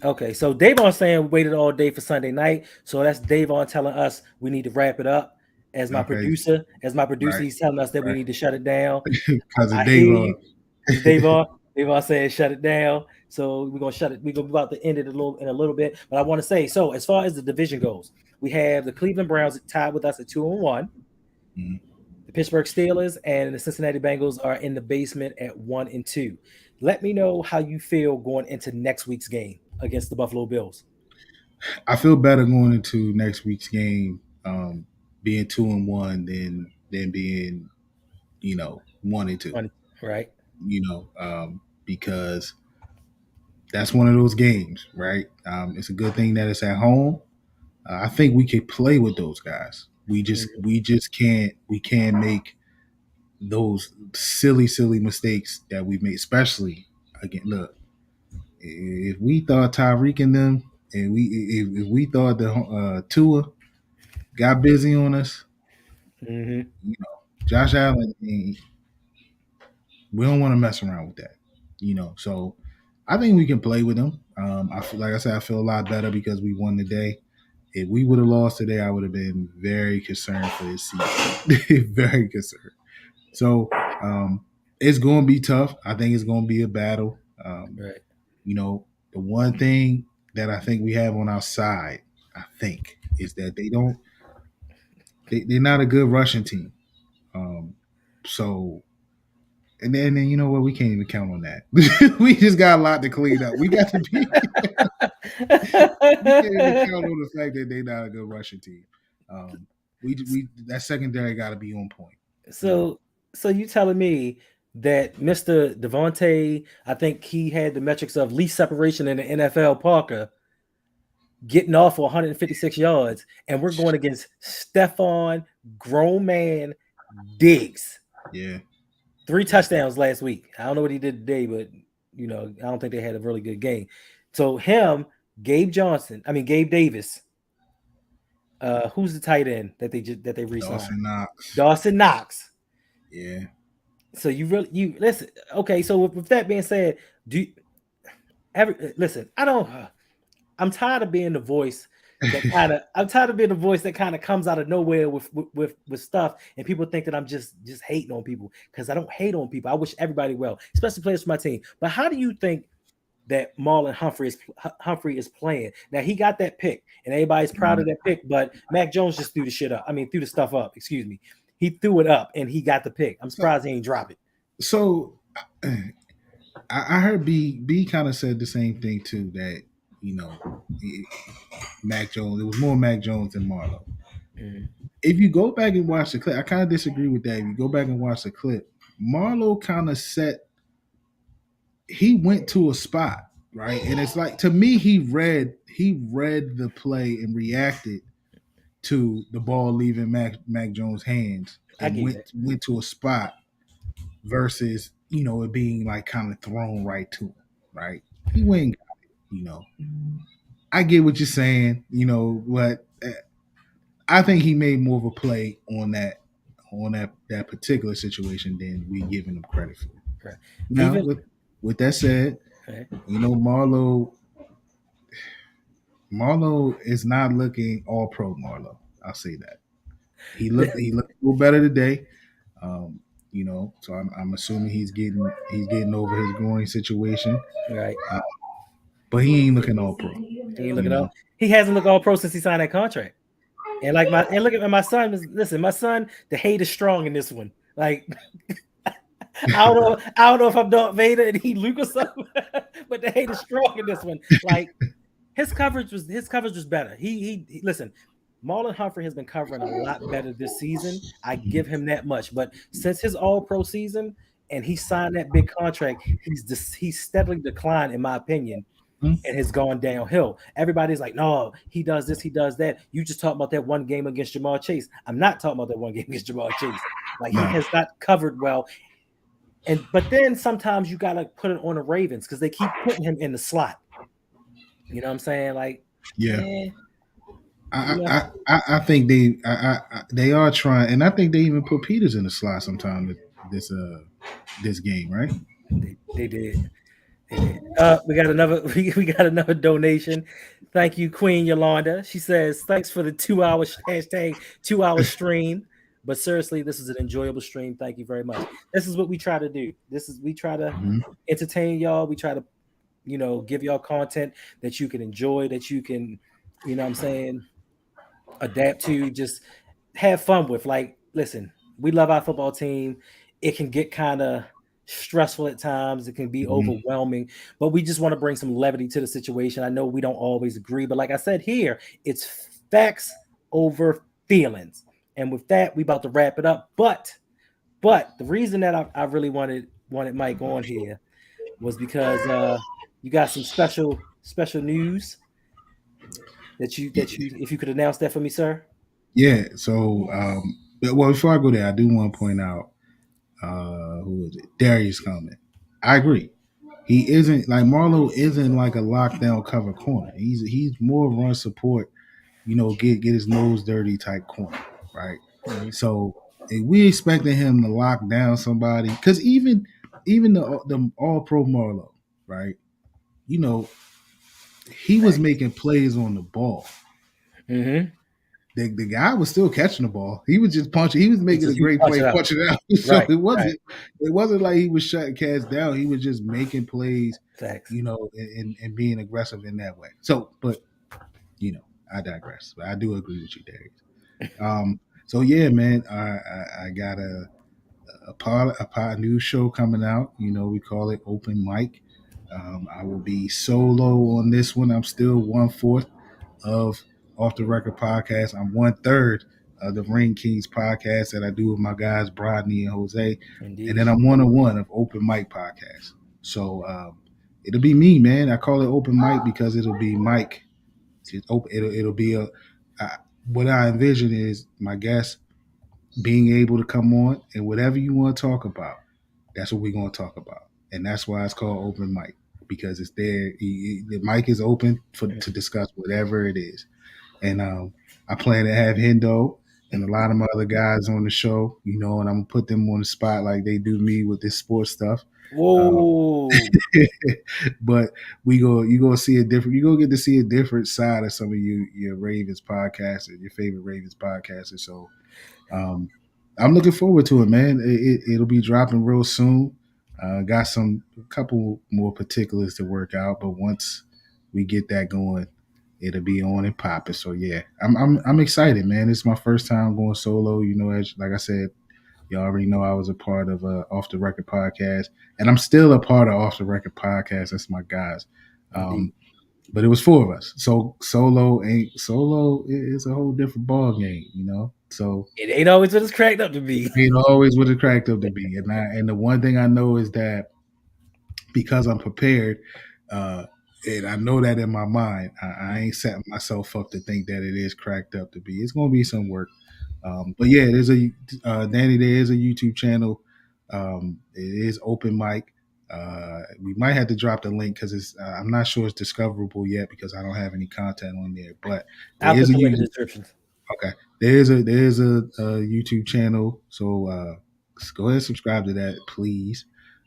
Okay, so Davon saying we waited all day for Sunday night. So that's Davon telling us we need to wrap it up. as my producer, right. he's telling us that we need to shut it down. Because of I hear Davon. you. Because Davon said shut it down. So we're gonna shut it. We're gonna be about to end it in a little bit. But I want to say, so as far as the division goes, we have the Cleveland Browns tied with us at 2-1. Mm-hmm. The Pittsburgh Steelers and the Cincinnati Bengals are in the basement at 1-2. Let me know how you feel going into next week's game against the Buffalo Bills. I feel better going into next week's game, being 2-1 than being, 1-2. Right. Because that's one of those games, right? It's a good thing that it's at home. I think we could play with those guys. We just can't make those silly mistakes that we made. Especially again, look, if we thought Tyreek and them, and if we thought the Tua got busy on us, Josh Allen, we don't want to mess around with that, So I think we can play with them. I feel, like I said, I feel a lot better because we won today. If we would have lost today, I would have been very concerned for this season. Very concerned. So it's going to be tough. I think it's going to be a battle. Right. The one thing that I think we have on our side, is that they're not a good rushing team. So, and then you know what? We can't even count on that. We just got a lot to clean up. We got to be. We can't even count on the fact that they're not a good rushing team. We that secondary got to be on point. So you telling me that Mr. Devontae, I think he had the metrics of least separation in the NFL, Parker, getting off for 156 yards, and we're going against Stephon grown man Diggs. Yeah. 3 touchdowns last week. I don't know what he did today, but I don't think they had a really good game. So him, Gabe Davis. Who's the tight end that they re-signed? Dawson Knox. Yeah. So you listen. Okay, so with that being said, I'm tired of being the voice that kind of comes out of nowhere with stuff, and people think that I'm just hating on people, because I don't hate on people. I wish everybody well, especially players for my team. But how do you think that Marlon Humphrey is playing? Now, he got that pick, and everybody's proud of that pick, but Mac Jones just threw the stuff up. Excuse me. He threw it up, and he got the pick. I'm surprised he ain't drop it. So I heard B kind of said the same thing too, that Mac Jones. It was more Mac Jones than Marlo. Mm-hmm. If you go back and watch the clip, I kind of disagree with that. If you go back and watch the clip, Marlo kind of he went to a spot, right? And it's like, to me, he read the play and reacted to the ball leaving Mac Jones' hands and went to a spot versus, it being like kind of thrown right to him, right? He went and got it, I get what you're saying, but I think he made more of a play on that particular situation than we giving him credit for. Right. Now, with that said, Marlo is not looking all pro. Marlo, I'll say that. He looked a little better today. So I'm assuming he's getting over his groin situation. Right. But he ain't looking all pro. He hasn't looked all pro since he signed that contract. And look at my son. Listen, my son, the hate is strong in this one. Like, I don't know if I'm Darth Vader and he Luke or something, but the hate is strong in this one. Like, his coverage was better. He listen. Marlon Humphrey has been covering a lot better this season. I give him that much. But since his All-Pro season and he signed that big contract, he's steadily declined, in my opinion, and has gone downhill. Everybody's like, no, he does this, he does that. You just talk about that one game against Jamar Chase. I'm not talking about that one game against Jamar Chase. Like, he has not covered well. But then sometimes you gotta put it on the Ravens because they keep putting him in the slot. You know what I'm saying? Like, yeah. I think they are trying, and I think they even put Peters in the slot sometime this game, right? They did. We got another we got another donation. Thank you, Queen Yolanda. She says, thanks for the 2 hour hashtag 2 hour stream. But seriously, this is an enjoyable stream. Thank you very much. This is what we try to do. We try to entertain y'all. We try to, give y'all content that you can enjoy, that you can, what I'm saying, adapt to, just have fun with. Like, listen, we love our football team. It can get kind of stressful at times. It can be overwhelming, but we just want to bring some levity to the situation. I know we don't always agree, but like I said here, it's facts over feelings. And with that, we about to wrap it up. But the reason that I really wanted Mike on here was because you got some special news that you if you could announce that for me, sir. Yeah. So, well, before I go there, I do want to point out who is it? Darius coming. I agree. He isn't like Marlo. Isn't like a lockdown cover corner. He's more run support. Get his nose dirty type corner, right? So if we expecting him to lock down somebody, because even the All Pro Marlo, right? He was making plays on the ball. The guy was still catching the ball. He was just punching. He was making a great play, punching it out. So right, it wasn't like he was shutting cats down. He was just making plays, Facts. And being aggressive in that way. So, but I digress. But I do agree with you, Darius. So yeah, man, I got a new show coming out. We call it Open Mic. I will be solo on this one. I'm still 1/4 of Off the Record podcast. I'm 1/3 of the Ring Kings podcast that I do with my guys Brodney and Jose. Indeed. And then I'm 1/1 of Open Mic podcast. So it'll be me, man. I call it Open Mic because it'll be Mike. It'll be what I envision is my guests being able to come on and whatever you want to talk about, that's what we're going to talk about. And that's why it's called Open Mic, because it's there. The mic is open to discuss whatever it is. And I plan to have Hendo and a lot of my other guys on the show, and I'm going to put them on the spot like they do me with this sports stuff. Whoa. But you're going to see a different, you're going to get to see a different side of some of your Ravens podcasters, your favorite Ravens podcasters. So I'm looking forward to it, man. It'll be dropping real soon. Got a couple more particulars to work out, but once we get that going, it'll be on and popping. So yeah, I'm excited, man. It's my first time going solo. Like I said, you already know I was a part of Off the Record podcast, and I'm still a part of Off the Record podcast. That's my guys. But it was 4 of us. So solo is a whole different ball game, So it ain't always what it's cracked up to be. It ain't always what it's cracked up to be. And the one thing I know is that because I'm prepared, and I know that in my mind, I ain't setting myself up to think that it is cracked up to be. It's going to be some work. But yeah, there's Danny, there is a YouTube channel. It is Open Mic. We might have to drop the link because I'm not sure it's discoverable yet because I don't have any content on there. But I'll put the link in the description. Okay, there's a YouTube channel, so go ahead and subscribe to that, please,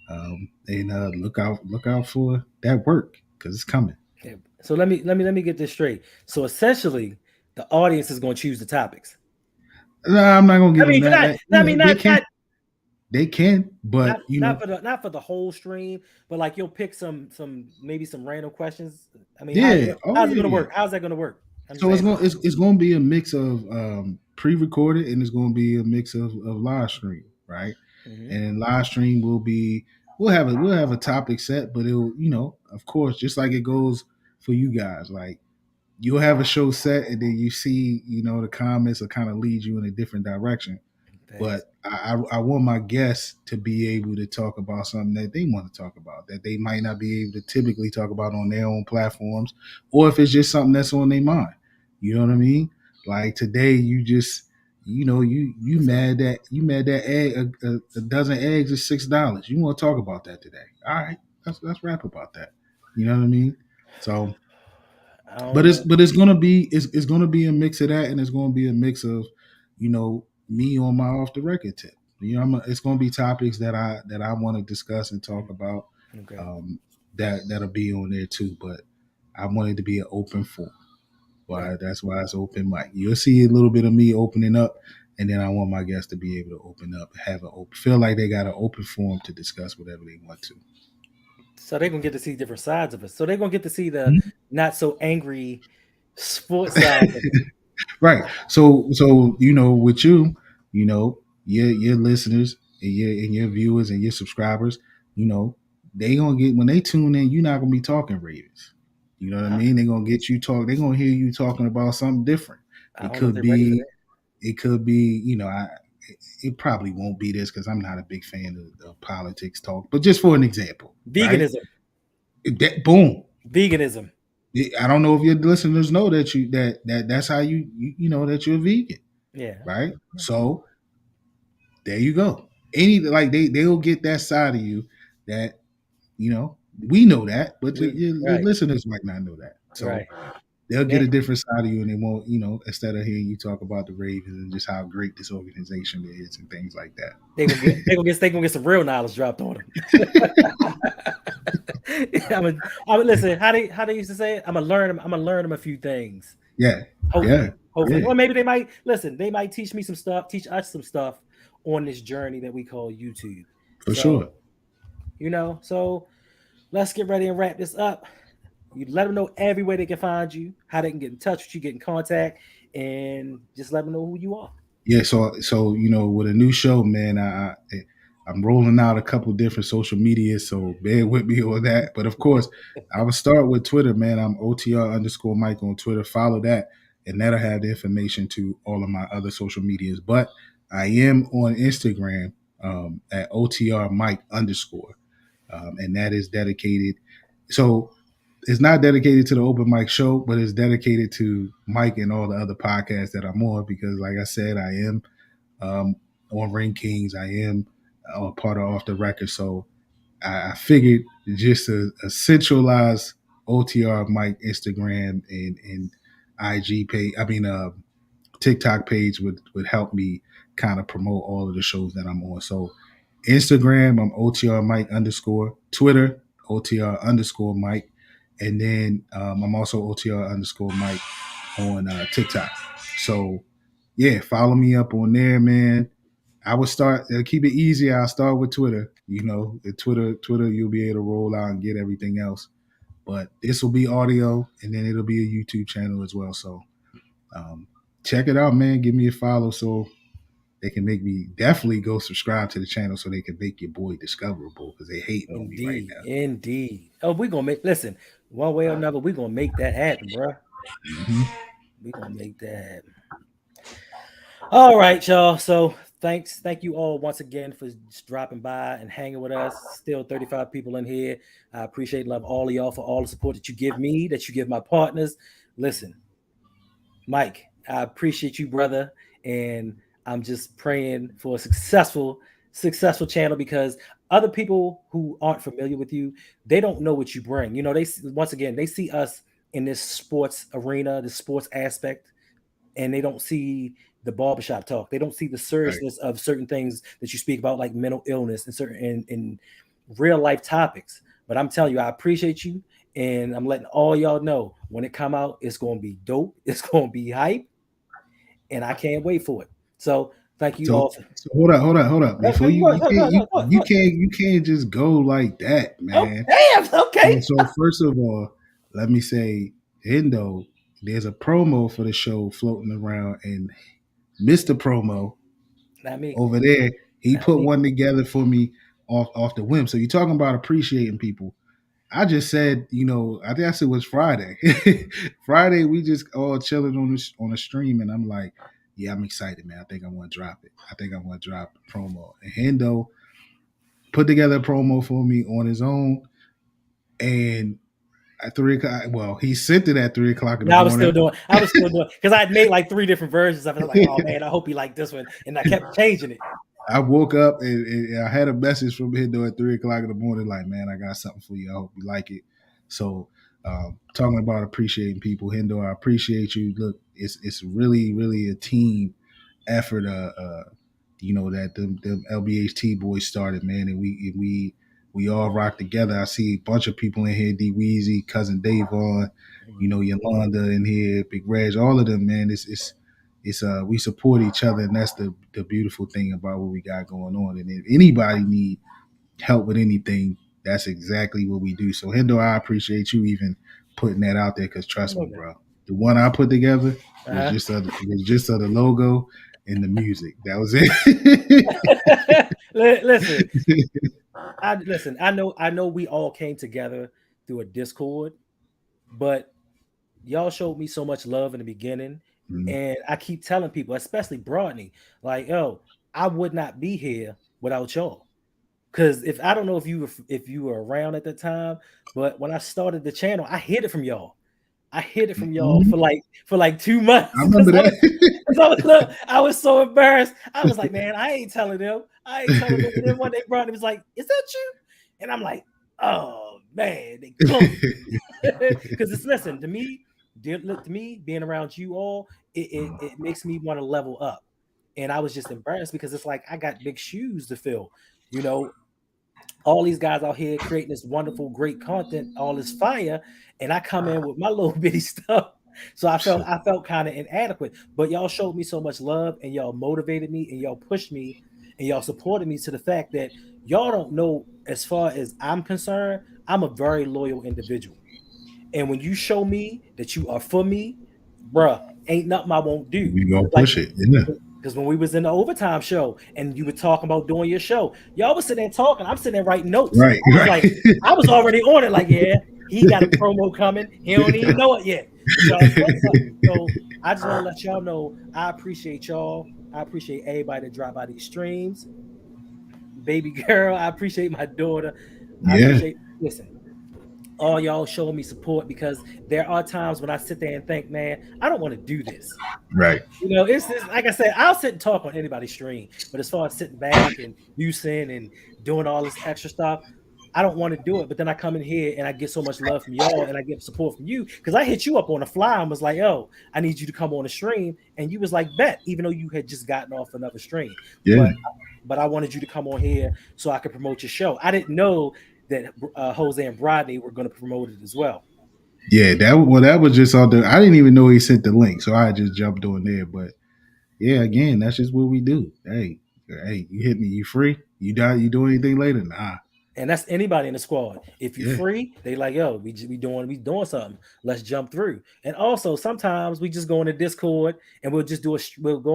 and look out for that work because it's coming. Okay. So let me get this straight. So essentially, the audience is going to choose the topics. No, I'm not going to give them that. They can, but not for the whole stream, but like you'll pick some maybe some random questions. I mean, how's it going to work? How's that going to work? So it's going to be a mix of pre-recorded and it's going to be a mix of live stream, right? And live stream we'll have a topic set, but it'll of course, just like it goes for you guys, like you'll have a show set and then you see the comments will kind of lead you in a different direction. But I want my guests to be able to talk about something that they want to talk about, that they might not be able to typically talk about on their own platforms, or if it's just something that's on their mind. You know what I mean? Like today, you just, you mad that egg, a dozen eggs is $6. You want to talk about that today? All right, let's rap about that. You know what I mean? So, but it's gonna be a mix of that, and it's gonna be a mix of, me on my off the record tip. It's going to be topics that I want to discuss and talk about. Okay. that'll be on there too. But I want it to be an open forum. Why? That's why it's open mic. You'll see a little bit of me opening up, and then I want my guests to be able to open up, feel like they got an open forum to discuss whatever they want to. So they're gonna get to see different sides of us. So they're gonna get to see the not so angry sports side of it. Right. So with you, your listeners and your viewers and your subscribers, they gonna get, when they tune in, you're not gonna be talking Ravens. You know what I mean? They're gonna get you talk. They're gonna hear you talking about something different. It could be, it probably won't be this because I'm not a big fan of politics talk. But just for an example, veganism. Right? Boom. Veganism. I don't know if your listeners know that that's how you that you're vegan. Yeah. Right. So there you go. They'll get that side of you that we know that, but your listeners might not know that. So they'll get a different side of you, and they won't, instead of hearing you talk about the Ravens and just how great this organization is and things like that. They gonna get some real knowledge dropped on them. I'm listen. How they used to say it? I'm gonna learn them a few things. Yeah. Hopefully. Or maybe they might listen. They might teach me some stuff. Teach us some stuff on this journey that we call YouTube. For sure. So let's get ready and wrap this up. You let them know every way they can find you, how they can get in touch with you, get in contact, and just let them know who you are. Yeah, so with a new show, man, I'm rolling out a couple different social media, so bear with me on that. But of course, I will start with Twitter, man. I'm OTR_Mike on Twitter. Follow that, and that'll have the information to all of my other social medias. But I am on Instagram at OTRMike_, and that is dedicated. So it's not dedicated to the open mic show, but it's dedicated to Mike and all the other podcasts that I'm on, because like I said, I am on Ring Kings. I am a part of Off the Record. So I figured just a centralized OTR Mike Instagram and IG page, TikTok page would help me kind of promote all of the shows that I'm on. So Instagram, I'm OTRMike_, Twitter, OTR_Mike. And then I'm also OTR_Mike on TikTok. So yeah, follow me up on there, man. I would start, keep it easy. I'll start with Twitter. Twitter, you'll be able to roll out and get everything else. But this will be audio, and then it'll be a YouTube channel as well. So check it out, man. Give me a follow so they can make me definitely go subscribe to the channel so they can make your boy discoverable, because they hate on me right now. Indeed. Oh, we're going to listen, one way or another, we're going to make that happen, bro. Mm-hmm. We're going to make that happen. All right, y'all. So thank you all once again for just dropping by and hanging with us. Still 35 people in here. I appreciate and love all of y'all for all the support that you give me, that you give my partners. Listen, Mike, I appreciate you, brother. And I'm just praying for a successful channel, because other people who aren't familiar with you, they don't know what you bring. They see us in this sports arena, this sports aspect, and they don't see the barbershop talk. They don't see the seriousness of certain things that you speak about, like mental illness and certain in real life topics. But I'm telling you, I appreciate you, and I'm letting all y'all know when it come out, it's going to be dope. It's going to be hype, and I can't wait for it. So thank you all. So hold up. Before you can't just go like that, man. Oh, damn. Okay. So first of all, let me say, Hendo, there's a promo for the show floating around, and Mr. Promo over there, he put one together for me off the whim. So you're talking about appreciating people. I just said, I guess it was Friday. Friday, we just all chilling on the stream, and I'm like, yeah, I'm excited, man. I think I want to drop it. I think I want to drop the promo. And Hendo put together a promo for me on his own, and at 3 o'clock, well, he sent it at 3 o'clock in the morning. I was still doing because I had made like 3 different versions of it. I was like, oh man, I hope he liked this one, and I kept changing it. I woke up and I had a message from Hendo at 3 o'clock in the morning, like, man, I got something for you. I hope you like it. So, talking about appreciating people, Hendo, I appreciate you. Look, it's really, really a team effort. That them LBHT boys started, man, and we we all rock together. I see a bunch of people in here, D Weezy, cousin Davon, Yolanda in here, Big Reg, all of them, man. It's we support each other, and that's the beautiful thing about what we got going on. And if anybody need help with anything, that's exactly what we do. So Hendo, I appreciate you even putting that out there, because trust me, bro, the one I put together was just of the logo and the music. That was it. Listen, I know we all came together through a Discord, but y'all showed me so much love in the beginning. And I keep telling people, especially Broadney, like, yo, I would not be here without y'all. Because if I don't know if you were around at the time, but when I started the channel, I hid it from y'all. For like 2 months. I remember that. I was so embarrassed. I was like, man, I ain't telling them. And then one day Broadney was like, is that you? And I'm like, oh man, they because listen to me, being around you all, it makes me want to level up. And I was just embarrassed because it's like I got big shoes to fill, all these guys out here creating this wonderful, great content, all this fire, and I come in with my little bitty stuff. So I felt kind of inadequate. But y'all showed me so much love, and y'all motivated me, and y'all pushed me, and y'all supported me to the fact that y'all don't know, as far as I'm concerned, I'm a very loyal individual. And when you show me that you are for me, bruh, ain't nothing I won't do. We gonna push it, yeah. Because when we was in the overtime show and you were talking about doing your show, y'all was sitting there talking. I'm sitting there writing notes. Right. Like, I was already on it. Like, yeah, he got a promo coming. He don't even know it yet. So I just want to let y'all know I appreciate y'all. I appreciate everybody that drop by these streams. Baby girl, I appreciate my daughter. Listen, all y'all showing me support, because there are times when I sit there and think, man, I don't want to do this. Right. It's just, like I said, I'll sit and talk on anybody's stream, but as far as sitting back and using and doing all this extra stuff, I don't want to do it. But then I come in here and I get so much love from y'all, and I get support from you, because I hit you up on the fly and was like, yo, I need you to come on the stream. And you was like, bet, even though you had just gotten off another stream. Yeah. But I wanted you to come on here so I could promote your show. I didn't know that Jose and Broadney were going to promote it as well. Yeah, that was just all the. I didn't even know he sent the link, so I just jumped on there. But yeah, again, that's just what we do. Hey, you hit me, you free? You do anything later? Nah. And that's anybody in the squad. If you're free, they like, yo, we doing something. Let's jump through. And also sometimes we just go into Discord and we'll go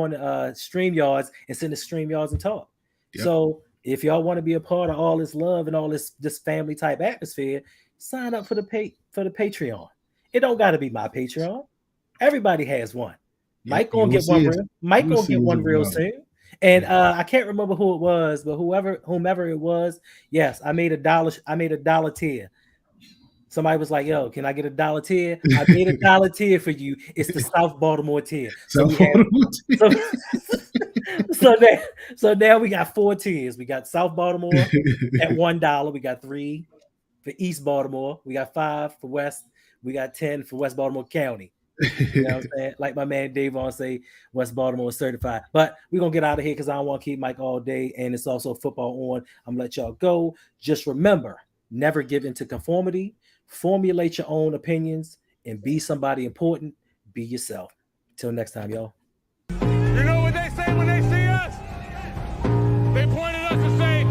into StreamYards and send to StreamYards and talk. Yep. So if y'all want to be a part of all this love and all this family type atmosphere, sign up for the Patreon. It don't got to be my Patreon. Everybody has one. Mike gonna get one real soon. And I can't remember who it was, but whomever it was, yes, I made $1 tier. Somebody was like, yo, can I get $1 tier? I made $1 tier for you. It's the South Baltimore tier. So now we got 4 tiers. We got South Baltimore at $1. We got 3 for East Baltimore. We got 5 for West. We got 10 for West Baltimore County. You know what I'm saying? Like my man Davon say, West Baltimore is certified. But we're going to get out of here because I don't want to keep Mike all day. And it's also football on. I'm going to let y'all go. Just remember, never give into conformity. Formulate your own opinions and be somebody important. Be yourself. Till next time, y'all. You know what they say when they see us? They point at us and say,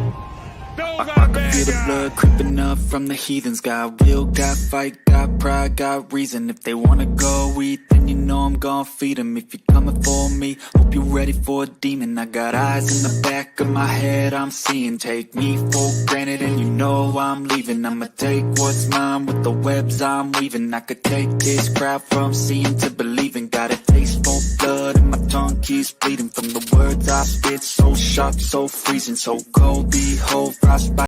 those are bad feel the blood creeping up from the heathens. Got will, got fight, got pride, got reason. If they wanna go eat, then you know I'm gonna feed them. If you're coming for me, hope you're ready for a demon. I got eyes in the back of my head, I'm seeing. Take me for granted and you know I'm leaving. I'ma take what's mine with the webs I'm weaving. I could take this crowd from seeing to believing. Got a taste for blood and my tongue keeps bleeding from the words I spit. So sharp, so freezing, so cold, behold, frostbite.